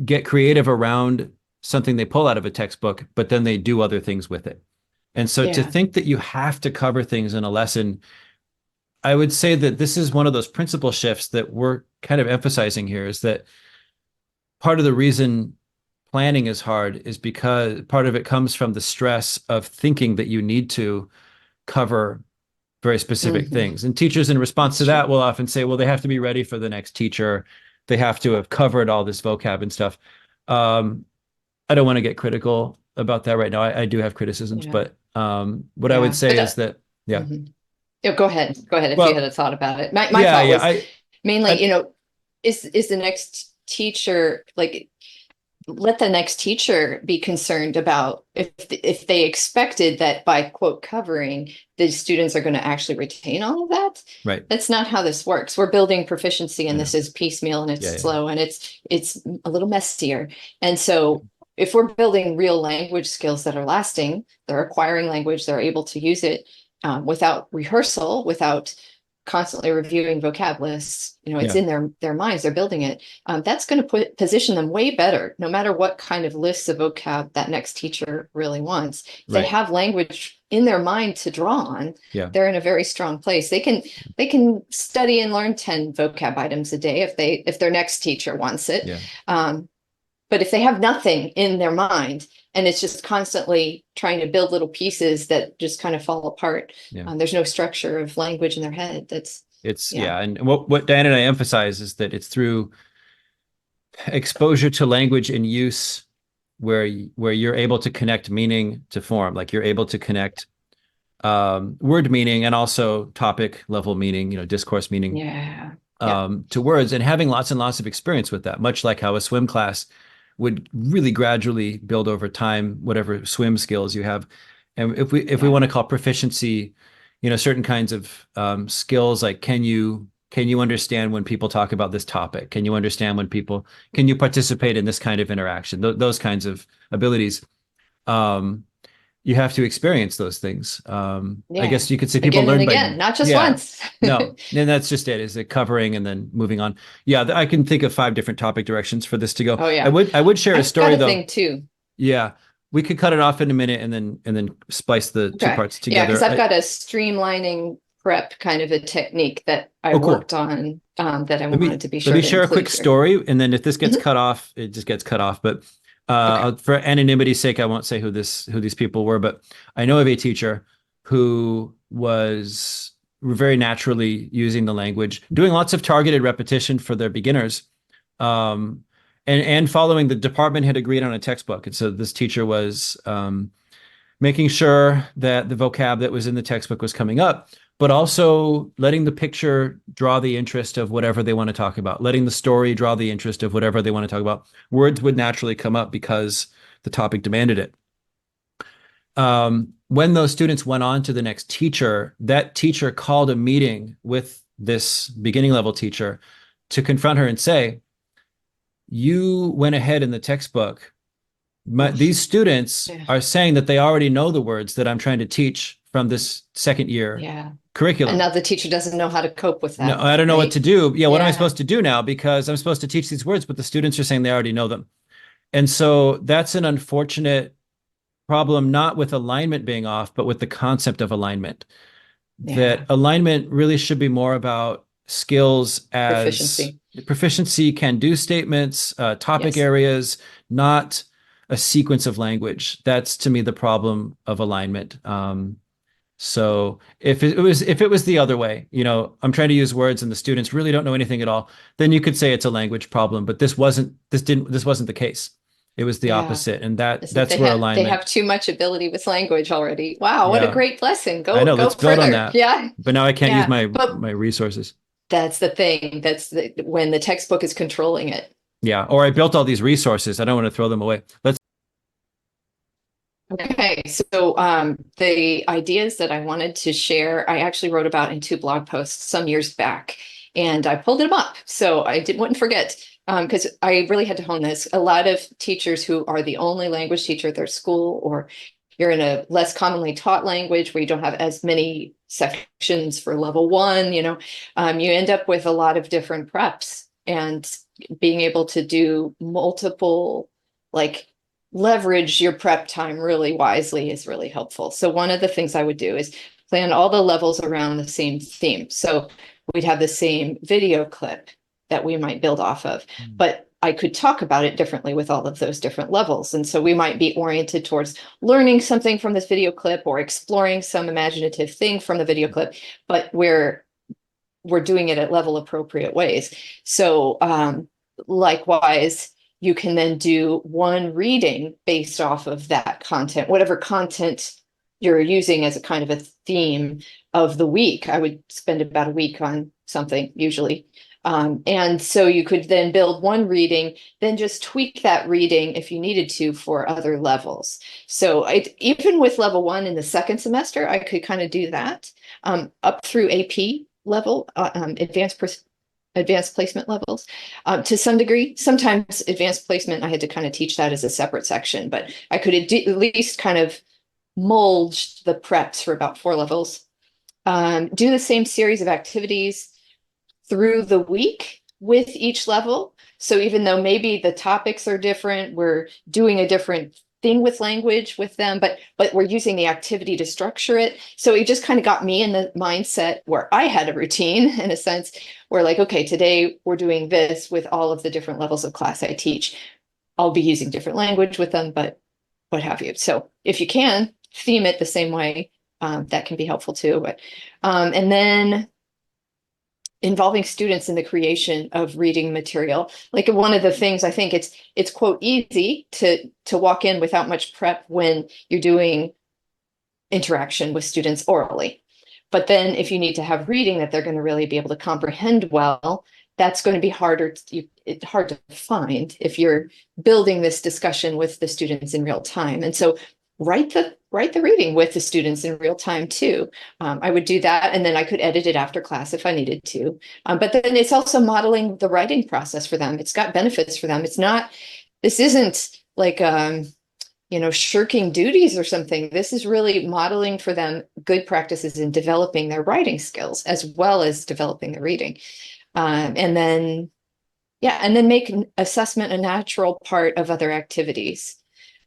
get creative around something they pull out of a textbook, but then they do other things with it. And so to Yeah. think that you have to cover things in a lesson, I would say that this is one of those principle shifts that we're kind of emphasizing here, is that part of the reason planning is hard is because part of it comes from the stress of thinking that you need to cover very specific Mhm. things. And teachers, in response That's to that, true. will often say, well, they have to be ready for the next teacher. They have to have covered all this vocab and stuff. Um, I don't want to get critical about that right now. I do have criticisms, Yeah. but what I would Yeah. say is that, yeah, Mhm. Yeah, go ahead. Go ahead if you had well, a thought about it. My yeah, thought yeah, was mainly, I, is the next teacher like let the next teacher be concerned about if they expected that by quote covering the students are going to actually retain all of that. right. That's not how this works. We're building proficiency, I and know. this is piecemeal, and Yeah, it's yeah, slow, and it's a little messier. And so if we're building real language skills that are lasting, they're acquiring language, they're able to use it without rehearsal, without constantly reviewing vocab lists. It's yeah, in their minds, they're building it. That's going to position them way better, no matter what kind of lists of vocab that next teacher really wants. If they right. have language in their mind to draw on, Yeah, they're in a very strong place. They can study and learn 10 vocab items a day if their next teacher wants it. yeah, Um, but if they have nothing in their mind and it's just constantly trying to build little pieces that just kind of fall apart, yeah. there's no structure of language in their head. That's, It's, yeah, yeah. And what Diane and I emphasize is that it's through exposure to language and use where you're able to connect meaning to form, like you're able to connect word meaning and also topic level meaning, discourse meaning, yeah, yeah, to words, and having lots and lots of experience with that, much like how a swim class would really gradually build over time, whatever swim skills you have. And if we yeah, want to call proficiency, certain kinds of skills, like can you understand when people talk about this topic? Can you participate in this kind of interaction? Those kinds of abilities. Um, you have to experience those things. I yeah. guess you could say people Again and learn by, again, not just yeah, once. no, and that's just it, is it covering and then moving on. Yeah, I can think of 5 different topic directions for this to go. Oh I yeah. would I would share a I've got story a though. thing too. Yeah, we could cut it off in a minute and then splice the two Okay. parts Yeah, because together. I've got a streamlining prep kind of a technique that I Oh, cool. worked on that I Let me wanted to be let sure me to share a include quick here. story, and then if this gets Mhm. cut off, it just gets cut off. But Okay. for anonymity's sake, I won't say who these people were. But I know of a teacher who was very naturally using the language, doing lots of targeted repetition for their beginners, um, and following the department had agreed on a textbook. And so this teacher was making sure that the vocab that was in the textbook was coming up, but also letting the picture draw the interest of whatever they want to talk about, letting the story draw the interest of whatever they want to talk about. Words would naturally come up because the topic demanded it. When those students went on to the next teacher, that teacher called a meeting with this beginning level teacher to confront her and say, you went ahead in the textbook. Oof. These students Yeah. are saying that they already know the words that I'm trying to teach from this second year Yeah. And curriculum. now the teacher doesn't know how to cope with No, that, I don't know what right? to do. Yeah, what am I Yeah. supposed to do now? Because I'm supposed to teach these words, but the students are saying they already know them. And so that's an unfortunate problem, not with alignment being off, but with the concept of alignment. That Yeah. alignment really should be more about skills as Proficiency. proficiency, can do statements, topic Yes. areas, not a sequence of language. That's to me the problem of alignment. So if it was the other way, I'm trying to use words and the students really don't know anything at all, then you could say it's a language problem. But this wasn't the case. It was the Yeah. opposite, and that Is that that's they where have they alignment. have too much ability with language already. Wow, what a Yeah, great lesson. I Go know. go Let's build on further. that. Yeah. But now I can't use Yeah. my But my resources. that's the thing. When the textbook is controlling it. Yeah, or I built all these resources. I don't want to throw them away. Let's. Okay, so the ideas that I wanted to share, I actually wrote about in 2 blog posts some years back, and I pulled them up so I wouldn't forget because I really had to hone this. A lot of teachers who are the only language teacher at their school, or you're in a less commonly taught language where you don't have as many sections for level 1, you end up with a lot of different preps. And being able to do multiple, like leverage your prep time really wisely is really helpful. So one of the things I would do is plan all the levels around the same theme. So we'd have the same video clip that we might build off of, but I could talk about it differently with all of those different levels. And so we might be oriented towards learning something from this video clip or exploring some imaginative thing from the video clip, but we're doing it at level appropriate ways. So likewise, you can then do one reading based off of that content, whatever content you're using as a kind of a theme of the week. I would spend about a week on something usually. And so you could then build one reading, then just tweak that reading if you needed to for other levels. So even with level 1 in the second semester, I could kind of do that up through AP level, advanced placement levels to some degree. Sometimes advanced placement, I had to kind of teach that as a separate section, but I could at least kind of mold the preps for about 4 levels. Do the same series of activities through the week with each level. So even though maybe the topics are different, we're doing a different thing with language with them, but we're using the activity to structure it. So it just kind of got me in the mindset where I had a routine in a sense where like, okay, today we're doing this with all of the different levels of class I teach. I'll be using different language with them, but what have you. So if you can theme it the same way, that can be helpful too. But and then involving students in the creation of reading material. Like one of the things I think it's quote easy to walk in without much prep when you're doing interaction with students orally. But then if you need to have reading that they're going to really be able to comprehend well, that's going to be hard to find if you're building this discussion with the students in real time. And so write the reading with the students in real time too. I would do that, and then I could edit it after class if I needed to. But then it's also modeling the writing process for them. It's got benefits for them. This isn't like shirking duties or something. This is really modeling for them good practices in developing their writing skills as well as developing the reading. And then make assessment a natural part of other activities.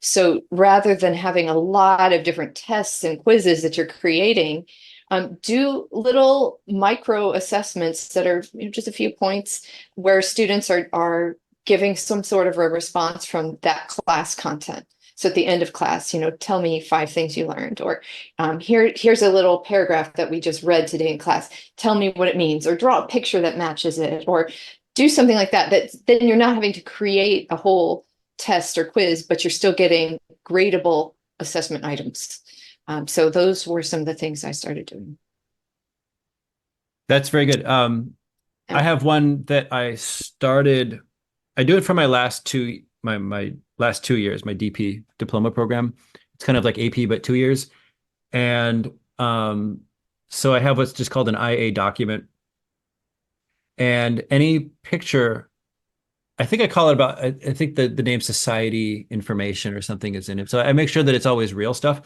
So rather than having a lot of different tests and quizzes that you're creating, do little micro assessments that are just a few points where students are giving some sort of a response from that class content. So at the end of class, tell me 5 things you learned, or here's a little paragraph that we just read today in class. Tell me what it means, or draw a picture that matches it, or do something like that. That then you're not having to create a whole test or quiz, but you're still getting gradable assessment items. So those were some of the things I started doing. That's very good. I have one that I do it for my last 2 years, my DP diploma program. It's kind of like AP, but 2 years. And so I have what's just called an IA document. And any picture, I think I call it about, I think the name society information or something is in it. So I make sure that it's always real stuff.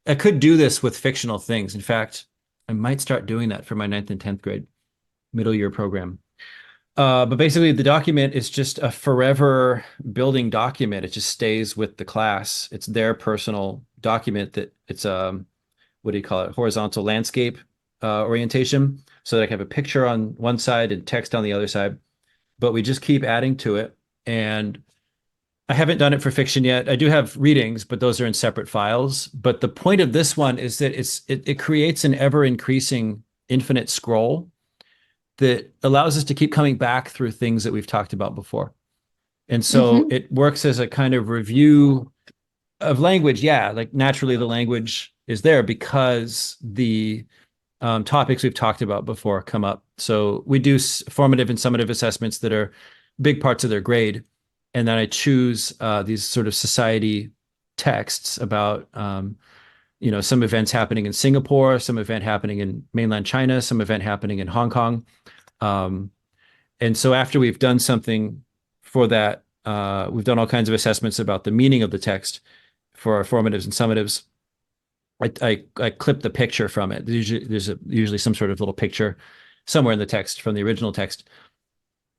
I could do this with fictional things. In fact, I might start doing that for my 9th and 10th grade middle year program. But basically the document is just a forever building document. It just stays with the class. It's their personal document that it's what do you call it? Horizontal landscape orientation. So that I can have a picture on one side and text on the other side. But we just keep adding to it. And I haven't done it for fiction yet. I do have readings, but those are in separate files. But the point of this one is that it creates an ever increasing infinite scroll that allows us to keep coming back through things that we've talked about before. And so it works as a kind of review of language. Yeah, like naturally the language is there because the topics we've talked about before come up. So we do formative and summative assessments that are big parts of their grade. And then I choose these sort of society texts about, some events happening in Singapore, some event happening in mainland China, some event happening in Hong Kong. And so after we've done something for that, we've done all kinds of assessments about the meaning of the text for our formatives and summatives. I clip the picture from it. There's usually some sort of little picture somewhere in the text from the original text.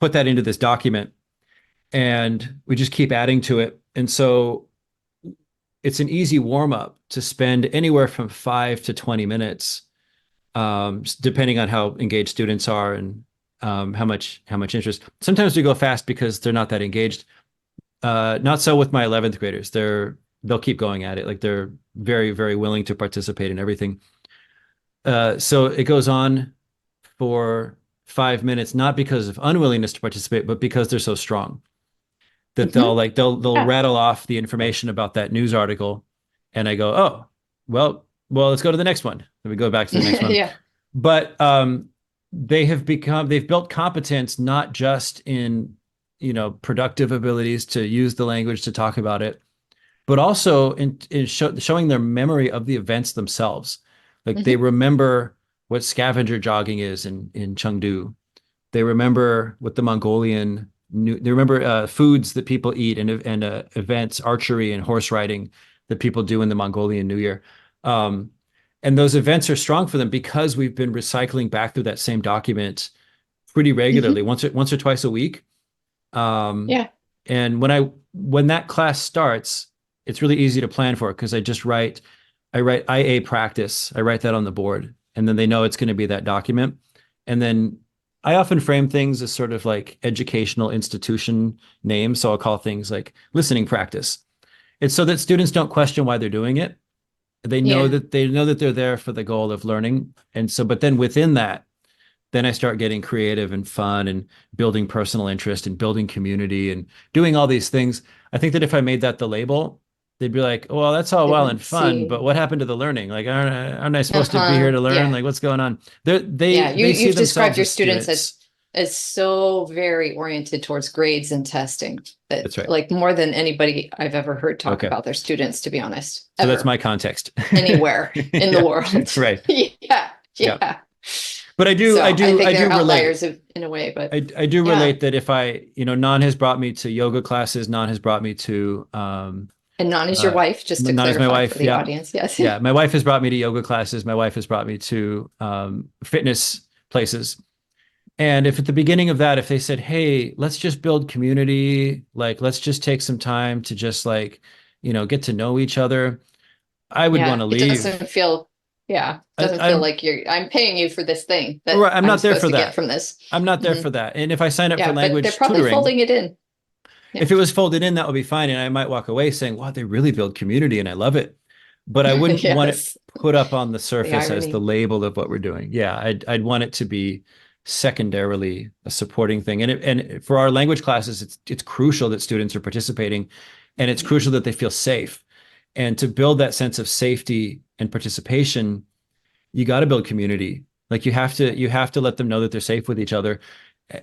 put that into this document, and we just keep adding to it. And so it's an easy warm up to spend anywhere from 5 to 20 minutes, depending on how engaged students are and how much interest. Sometimes we go fast because they're not that engaged. Not so with my 11th graders. They'll keep going at it. Like they're very, very willing to participate in everything. So it goes on for 5 minutes, not because of unwillingness to participate, but because they're so strong that they'll Yeah. rattle off the information about that news article, and I go, oh, well, let's go to the next one. Then we go back to the next one. Yeah. But they've built competence not just in, productive abilities to use the language to talk about it, but also in showing their memory of the events themselves. Like they remember what scavenger jogging is in Chengdu. They remember what the they remember foods that people eat and events, archery and horse riding that people do in the Mongolian New Year. And those events are strong for them because we've been recycling back through that same document pretty regularly, once or twice a week. Yeah. And when that class starts, it's really easy to plan for it because I write IA practice. I write that on the board, and then they know it's going to be that document. And then I often frame things as sort of like educational institution names. So I'll call things like listening practice. It's so that students don't question why they're doing it. They know that they're there for the goal of learning. And so, but then within that, then I start getting creative and fun and building personal interest and building community and doing all these things. I think that if I made that the label, they'd be like, oh, well, that's all They well would and fun, see. but what happened to the learning? Like, aren't I supposed to be here to learn? Yeah. Like, what's going on? Yeah. They see You've described themselves your as students students. as so very oriented towards grades and testing that That's right. like more than anybody I've ever heard talk Okay. about their students, to be honest, So that's ever, my context. anywhere in the Yeah, world. right. Yeah. Yeah. Yeah. But So I think I they're do relate. outliers in a way, but I do yeah. relate that if Nan has brought me to yoga classes, Nan has brought me to And Non is your uh wife, just to Nan is my clarify for wife. the Yeah. audience. Yes. Yeah. My wife has brought me to yoga classes. My wife has brought me to fitness places. And if at the beginning of that, if they said, hey, let's just build community, like let's just take some time to just like, get to know each other, I would want Yeah. to It leave. doesn't feel, yeah, doesn't feel I'm like I'm paying you for this thing that right, I'm I'm not there supposed for to get that. from this. I'm not there Mhm. for that. And if I sign up for Yeah. But they're language probably tutoring, folding it in. Yeah. if it was folded in, that would be fine. And I might walk away saying, wow, they really build community and I love it. But I wouldn't want it Yes. put up on the The surface as the irony. label of what we're doing. Yeah, I'd want it to be secondarily a supporting thing. And for our language classes, it's crucial that students are participating, and it's crucial that they feel safe. And to build that sense of safety and participation, you got to build community. Like you have to let them know that they're safe with each other.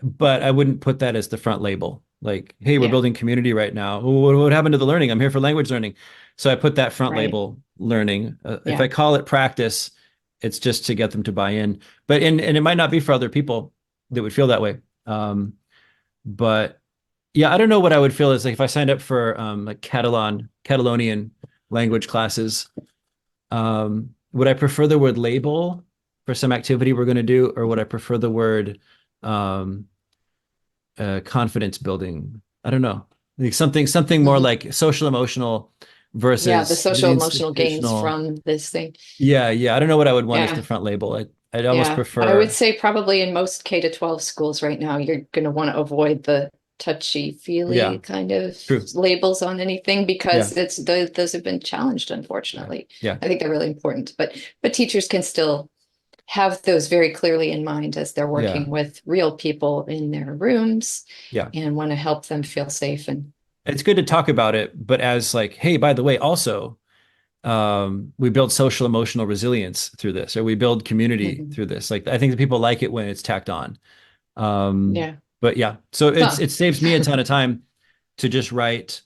But I wouldn't put that as the front label. Like, hey, we're Yeah. building community right now. What happened to the learning? I'm here for language learning. So I put that front Right. label learning. If I Yeah. call it practice, it's just to get them to buy in. But and it might not be for other people that would feel that way. But yeah, I don't know what I would feel is like if I signed up for like Catalonian language classes. Would I prefer the word label for some activity we're going to do, or would I prefer the word um, confidence building? I don't know. Like something more Mhm. like social emotional Yeah. The versus the social emotional gains institutional. from this thing. Yeah, yeah. I don't know what I would want as the Yeah. front label. I'd almost Yeah, I would prefer. say probably in most K to 12 schools right now, you're going to want to avoid the touchy-feely Yeah, kind of true. labels on anything Yeah, because those have been challenged, yeah, unfortunately. yeah, I think they're really important, but teachers can still have those very clearly in mind as they're yeah, working with real people in their rooms yeah. and want to help them feel safe and It's good to talk about it, but as like, hey, by the way, also we build social emotional resilience through this, or we build community Mhm. through this. Like I think that people like it when it's tacked on. Um, Yeah. but yeah, so Huh. it saves me a ton of time to just write.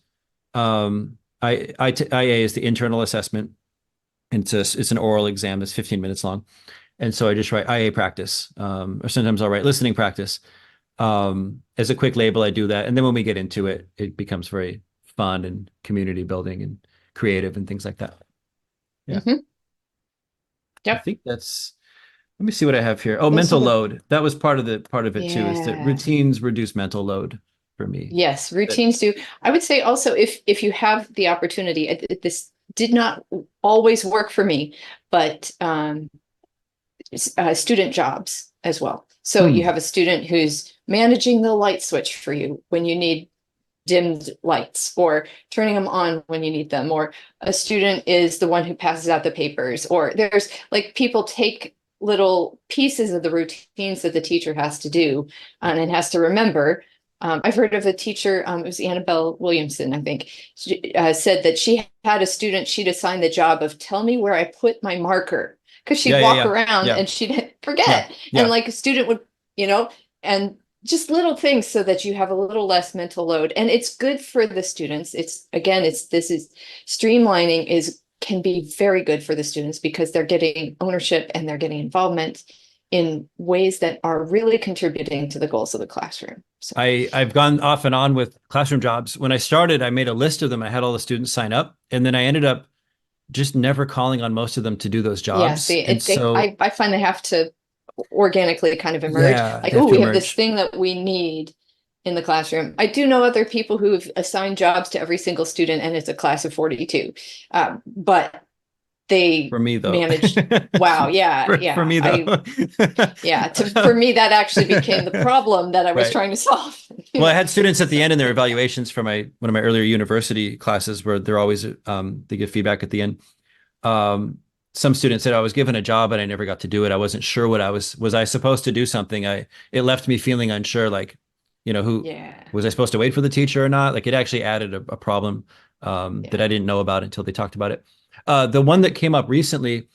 IA is the internal assessment. And it's an oral exam that's 15 minutes long, and so I just write IA practice, or sometimes I'll write listening practice. As a quick label, I do that, and then when we get into it, it becomes very fun and community building and creative and things like that. Yeah, Hmm. I Yep. think that's Let me see what I have here. Oh, Those mental are the, load. That was part of it too, is that yeah. routines reduce mental load for me. Yes, But routines do. I would say also if you have the opportunity, this did not always work for me, but student jobs as well. So you hmm, have a student who's managing the light switch for you when you need dimmed lights, or turning them on when you need them, or a student is the one who passes out the papers, or there's like people take little pieces of the routines that the teacher has to do and has to remember. I've heard of a teacher, it was Annabelle Williamson, I think, she, said that she had a student she'd assigned the job of tell me where I put my marker, because she'd yeah, yeah, walk yeah, around yeah, and she'd yeah, forget. And yeah. like a student would, you know, and just little things so that you have a little less mental load. And it's good for the students. It's again, it's this is streamlining is can be very good for the students because they're getting ownership and they're getting involvement in ways that are really contributing to the goals of the classroom. So I've gone off and on with classroom jobs. When I started, I made a list of them. I had all the students sign up, and then I ended up just never calling on most of them to do those yeah, jobs. see, And so, I find they have to organically kind of emerge. yeah, Like, they have oh, to we have this emerge. thing that we need in the classroom. I do know other people who've assigned jobs to every single student, and it's a class of 42. But they For me, though. managed, wow, yeah, For yeah. me, though. Yeah, for me, that actually became the problem that I was Right. trying to solve. You Well, I know, had students at the end in their evaluations for my one of my earlier university classes where they're always they give feedback at the end. Um, some students said I was given a job and I never got to do it. I wasn't sure what I was I supposed to do something? It left me feeling unsure, like, who yeah, was I supposed to wait for the teacher or not? Like it actually added a problem that yeah. I didn't know about until they talked about it. The one that came up recently,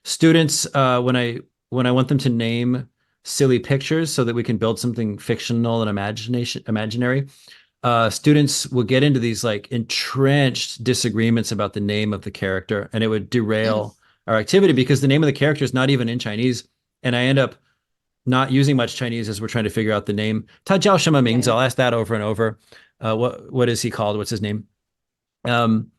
students when I want them to name silly pictures so that we can build something fictional and imaginary, students will get into these like entrenched disagreements about the name of the character, and it would Mm. derail our activity because the name of the character is not even in Chinese, and I end up not using much Chinese as we're trying to figure out the name. 他叫什么名字? Yeah. I'll ask that over and over. What is he called? What's his name? Um,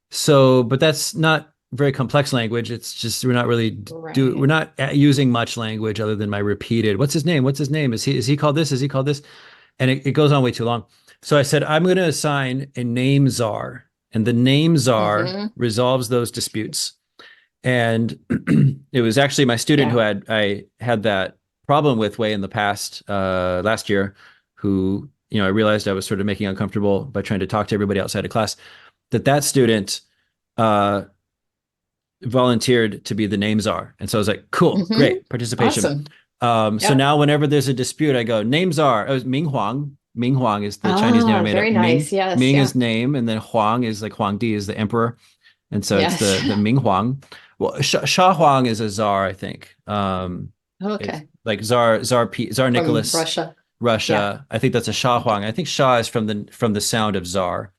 but that's not very complex language. It's just we're Right. not using much language other than my repeated. What's his name? What's his name? Is he called this? Is he called this? And it goes on way too long. So I said, I'm going to assign a name czar, and the name czar Hmm. resolves those disputes. And it was actually my student who Yeah. I had that problem with way in the past, last year, who, I realized I was sort of making uncomfortable by trying to talk to everybody outside of class, that student, uh, volunteered to be the name czar. And so I was like, cool, Hmm. great participation. Awesome. So Yeah. now whenever there's a dispute, I go, name czar. Oh, Ming Huang. Ming Huang is the Chinese name I Ah, made up. very Ming, nice. Yes. Ming Yeah. is name, and then Huang is like Huangdi is the emperor. And so it's Yes. the Ming Huang. Well, Shah Huang is a czar, I think. It's Okay. like Czar From Nicholas, Russia. Yeah. Russia. I think that's a Shah Okay. Huang. I think Shah is from the sound of czar.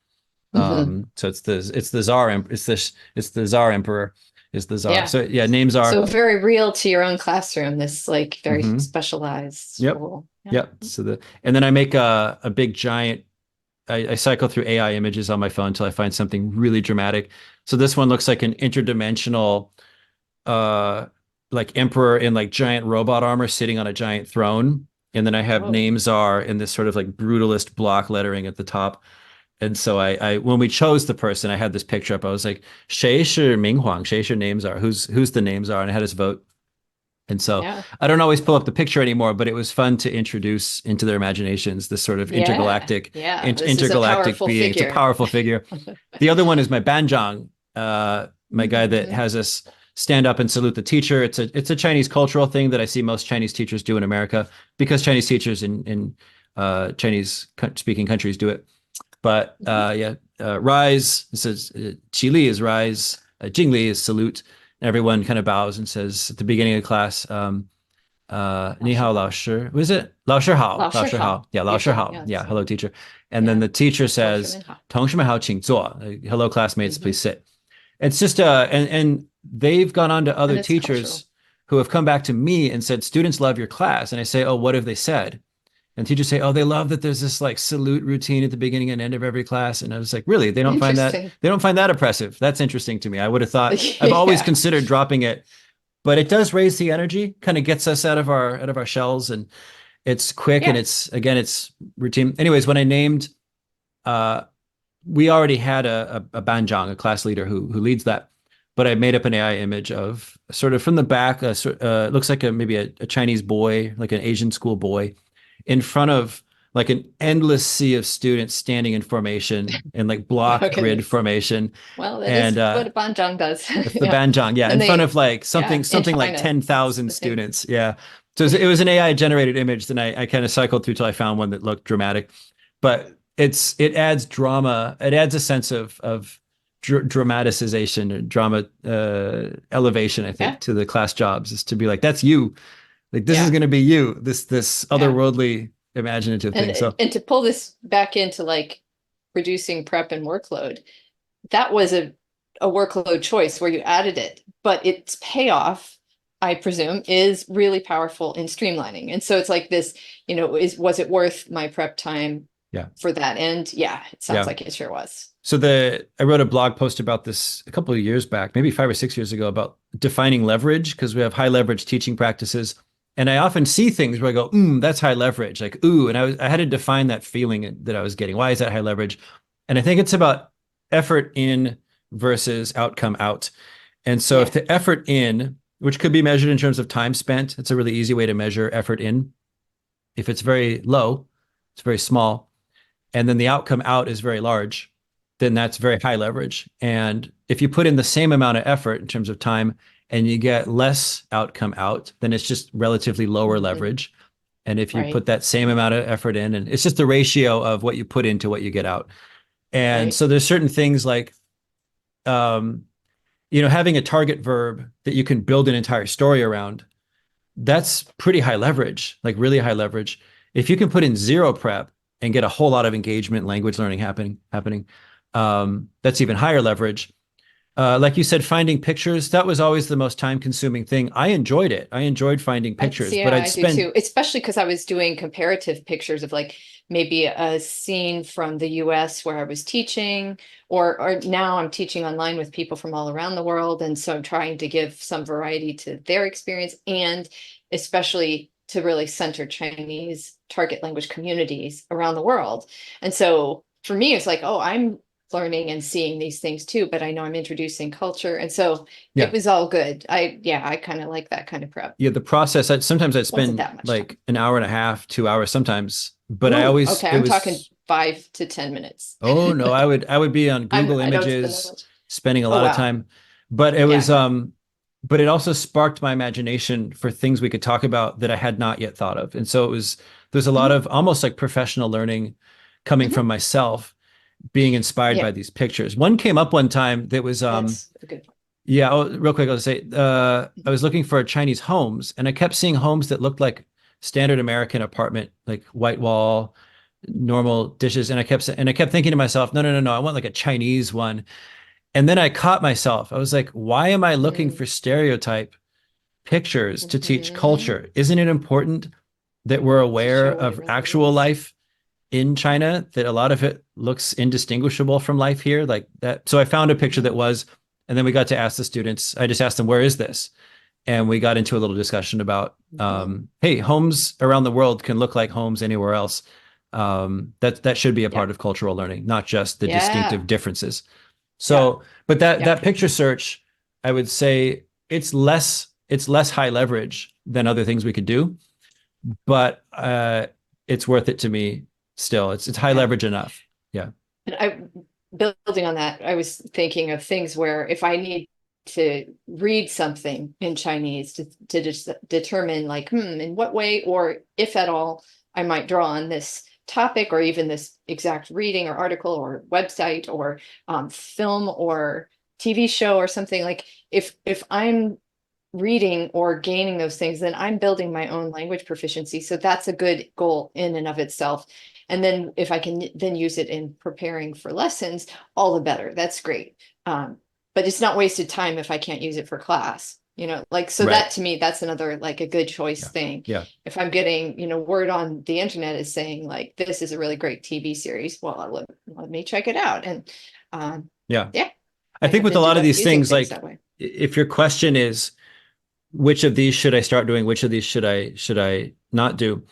Hmm. So it's the czar it's the czar emperor is the czar. Yeah. So yeah, names are. So very real to your own classroom, this like very Mhm. specialized Yep. role. Yeah. Yep. And then I make a big giant. I cycle through AI images on my phone until I find something really dramatic. So this one looks like an interdimensional, uh, like emperor in like giant robot armor sitting on a giant throne. And then I have Oh, names are in this sort of like brutalist block lettering at the top. And so when we chose the person, I had this picture up. I was like, 谁是明皇?谁是 names are? Who's the names are? And I had us vote. And so yeah. I don't always pull up the picture anymore, but it was fun to introduce into their imaginations this sort of Yeah. Yeah. This is a intergalactic powerful being. It's a figure. powerful figure. The other one is my banjang, my guy that Hmm. has us stand up and salute the teacher. It's a Chinese cultural thing that I see most Chinese teachers do in America because Chinese teachers in Chinese speaking countries do it. But yeah, rise, it says Qi Li is rise, Jing Li is salute. Everyone kind of bows and says at the beginning of the class, ni hao lao shi. Was it? Lao shi hao. Lao shi hao. Yeah, lao shi Usually, hao. yeah. Yeah, hello teacher. And then Yeah. the teacher says, 同学们好. 同学们好,请坐. Hello classmates, Hmm. please sit. It's just and they've gone on to And other it's cultural. teachers who have come back to me and said, students love your class. And I say, oh, what have they said? And teachers say, oh, they love that there's this like salute routine at the beginning and end of every class. And I was like, really? Interesting. They don't find that oppressive. That's interesting to me. I would have thought, I've always Yeah. considered dropping it, but it does raise the energy, kind of gets us out of our shells, and it's quick and Yeah. it's routine. Anyways, when I named, uh, we already had a banjang, a class leader who leads that, but I made up an AI image of sort of from the back, it looks like maybe a Chinese boy, like an Asian school boy, in front of like an endless sea of students standing in formation in like block Oh, grid goodness. formation, Well, that and is what a banjang does. that's the Yeah. banjang, yeah, in And front of they, like yeah, in something like China, it's 10,000 the thing. students, yeah. So it was an AI generated image, then I kind of cycled through till I found one that looked dramatic, but it adds drama, it adds a sense of dramatization and drama elevation, I think, Yeah. to the class jobs, is to be like, that's you, like this is Yeah. going to be you, this Yeah. otherworldly imaginative thing. So And to pull this back into like reducing prep and workload, that was a workload choice where you added it, but its payoff, I presume, is really powerful in streamlining. And so it's like this, was it worth my prep time yeah, for that end? Yeah, it sounds yeah. like it sure was. So I wrote a blog post about this a couple of years back, maybe 5 or 6 years ago, about defining leverage, because we have high leverage teaching practices. And I often see things where I go, that's high leverage, like, ooh, and I had to define that feeling that I was getting. Why is that high leverage? And I think it's about effort in versus outcome out. And so if Yeah. the effort in, which could be measured in terms of time spent, it's a really easy way to measure effort in. If it's very low, it's very small, and then the outcome out is very large, then that's very high leverage. And if you put in the same amount of effort in terms of time and you get less outcome out, then it's just relatively lower Mhm. leverage. And if you Right. put that same amount of effort in, and it's just the ratio of what you put into what you get out. And Right. so there's certain things like, um, having a target verb that you can build an entire story around, that's pretty high leverage, like really high leverage. If you can put in zero prep and get a whole lot of engagement, language learning happening, that's even higher leverage. Like you said, finding pictures, that was always the most time consuming thing. I enjoyed it. I enjoyed finding I pictures, see. but Yeah, I'd I do spend, too, especially because I was doing comparative pictures of like maybe a scene from the US where I was teaching, or now I'm teaching online with people from all around the world. And so I'm trying to give some variety to their experience, and especially to really center Chinese target language communities around the world. And so for me, it's like, oh, I'm learning and seeing these things too, but I know I'm introducing culture. And so it yeah, was all good. I kind of like that kind of prep. yeah, the process, sometimes I'd Wasn't spend that much time. like an hour and a half, 2 hours sometimes, but Ooh, okay. it I'm talking was, 5 to 10 minutes. oh no, I would be on Google I don't spend that Images, much. spending a Oh lot of wow. time, but it Yeah, was, no. but it also sparked my imagination for things we could talk about that I had not yet thought of. And so there's a lot Hmm. of almost like professional learning coming Hmm. from myself, being inspired Yeah, by these pictures. One came up one time that was, that's a good point. yeah, oh, real quick, I'll say, I was looking for Chinese homes and I kept seeing homes that looked like standard American apartment, like white wall, normal dishes. And I kept thinking to myself, no, no, no, no, I want like a Chinese one. And then I caught myself. I was like, why am I looking Mm-hmm. for stereotype pictures to teach Mm-hmm. culture? Isn't it important that we're To aware show what it of really actual is. life in China, that a lot of it looks indistinguishable from life here, like that? So I found a picture Hmm. that was, and then we got to ask the students, I just asked them, where is this? And we got into a little discussion about, Hmm. hey, homes around the world can look like homes anywhere else. That should be a Yeah. part of cultural learning, not just the Yeah. distinctive differences. Yeah. So, but Yeah. that picture search, I would say it's less high leverage than other things we could do, but it's worth it to me still. It's high Yeah. leverage enough. Yeah. And building on that, I was thinking of things where if I need to read something in Chinese to just determine like, in what way, or if at all, I might draw on this topic or even this exact reading or article or website or film or TV show or something, like if I'm reading or gaining those things, then I'm building my own language proficiency. So that's a good goal in and of itself. And then if I can then use it in preparing for lessons, all the better. That's great. But it's not wasted time if I can't use it for class. Like, so Right. that to me, that's another like a good choice Yeah. thing. Yeah. If I'm getting, word on the internet is saying like, this is a really great TV series, well, let me check it out. And Yeah. yeah, I I think have with a ended lot of up these using things, things like that way. if your question is, which of these should I start doing? Which of these should I not do?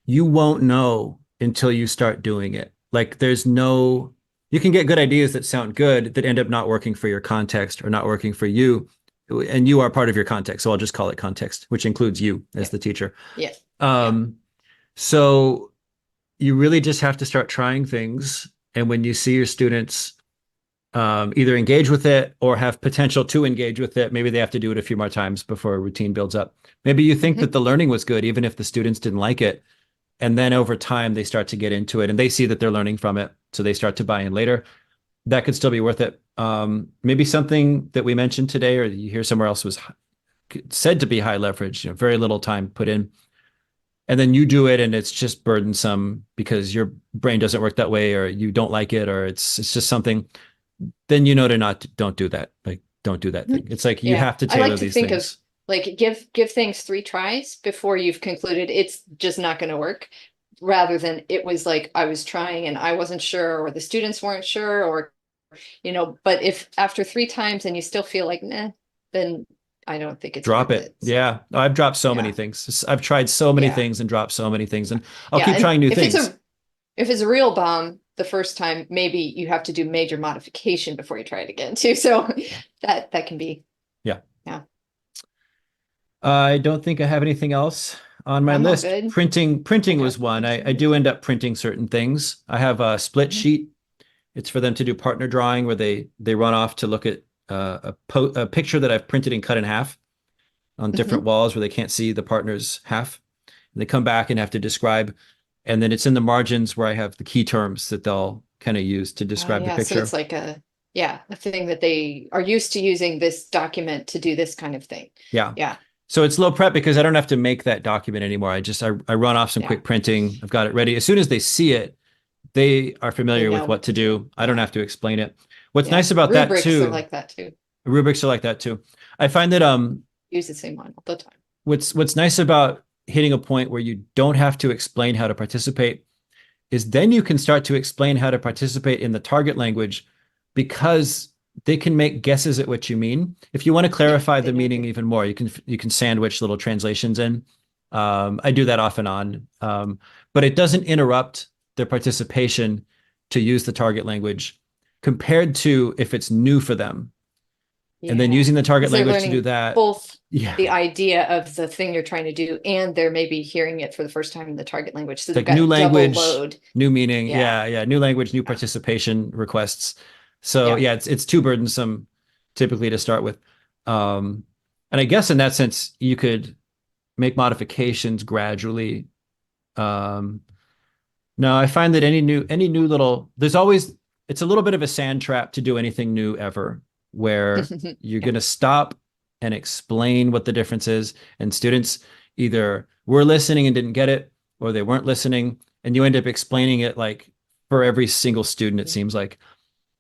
You won't know until you start doing it. Like you can get good ideas that sound good that end up not working for your context or not working for you. And you are part of your context. So I'll just call it context, which includes you as the teacher. Yeah. So you really just have to start trying things. And when you see your students either engage with it or have potential to engage with it, maybe they have to do it a few more times before a routine builds up. Maybe you think that the learning was good, even if the students didn't like it. And then over time, they start to get into it and they see that they're learning from it. So they start to buy in later. That could still be worth it. Maybe something that we mentioned today or you hear somewhere else was said to be high leverage, very little time put in. And then you do it and it's just burdensome because your brain doesn't work that way or you don't like it or it's just something. Then don't do that. Like, don't do that thing. It's like you have to tailor I like to these think things. Of like give things 3 tries before you've concluded it's just not going to work, rather than it was like I was trying and I wasn't sure, or the students weren't sure, or but if after 3 times and you still feel like nah, then I don't think it's Drop worth it. it. So, Yeah. I've dropped so many yeah. things. I've tried so many things and dropped so many things and I'll keep And trying new things. if it's a real bomb the first time, maybe you have to do major modification before you try it again too. So that can be. Yeah. Yeah. I don't think I have anything else on my I'm all list. good. Printing was one. I do end up printing certain things. I have a split sheet. It's for them to do partner drawing where they run off to look at a picture that I've printed and cut in half on different walls where they can't see the partner's half. And they come back and have to describe. And then it's in the margins where I have the key terms that they'll kind of use to describe the picture. So it's like a thing that they are used to using this document to do this kind of thing. Yeah. Yeah. So it's low prep because I don't have to make that document anymore. I run off some quick printing. I've got it ready. As soon as they see it, they are familiar with what to do. I don't have to explain it. What's nice about that too. Rubrics are like that too. Rubrics are like that too. I find that use the same one all the time. What's nice about hitting a point where you don't have to explain how to participate is then you can start to explain how to participate in the target language because they can make guesses at what you mean. If you want to clarify the meaning even more, you can sandwich little translations in. I do that off and on, but it doesn't interrupt their participation to use the target language compared to if it's new for them. And then using the target language to do that. Both the idea of the thing you're trying to do and they're maybe hearing it for the first time in the target language. So they've got new language, load. New meaning. Yeah. New language, new participation requests. So it's too burdensome typically to start with. And I guess in that sense, you could make modifications gradually. No, I find that any new little, it's a little bit of a sand trap to do anything new ever, where you're going to stop and explain what the difference is. And students either were listening and didn't get it, or they weren't listening. And you end up explaining it like for every single student, it seems like.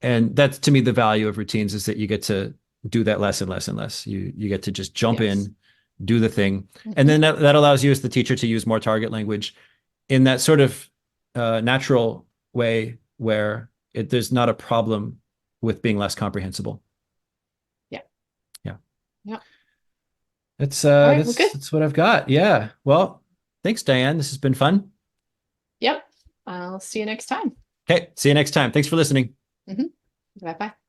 And that's, to me, the value of routines is that you get to do that less and less and less. You get to just jump in, do the thing. And then that allows you as the teacher to use more target language in that sort of natural way where there's not a problem with being less comprehensible. Yeah. That's good. that's what I've got. Yeah. Well, thanks, Diane. This has been fun. Yep. I'll see you next time. Okay. See you next time. Thanks for listening. Bye-bye.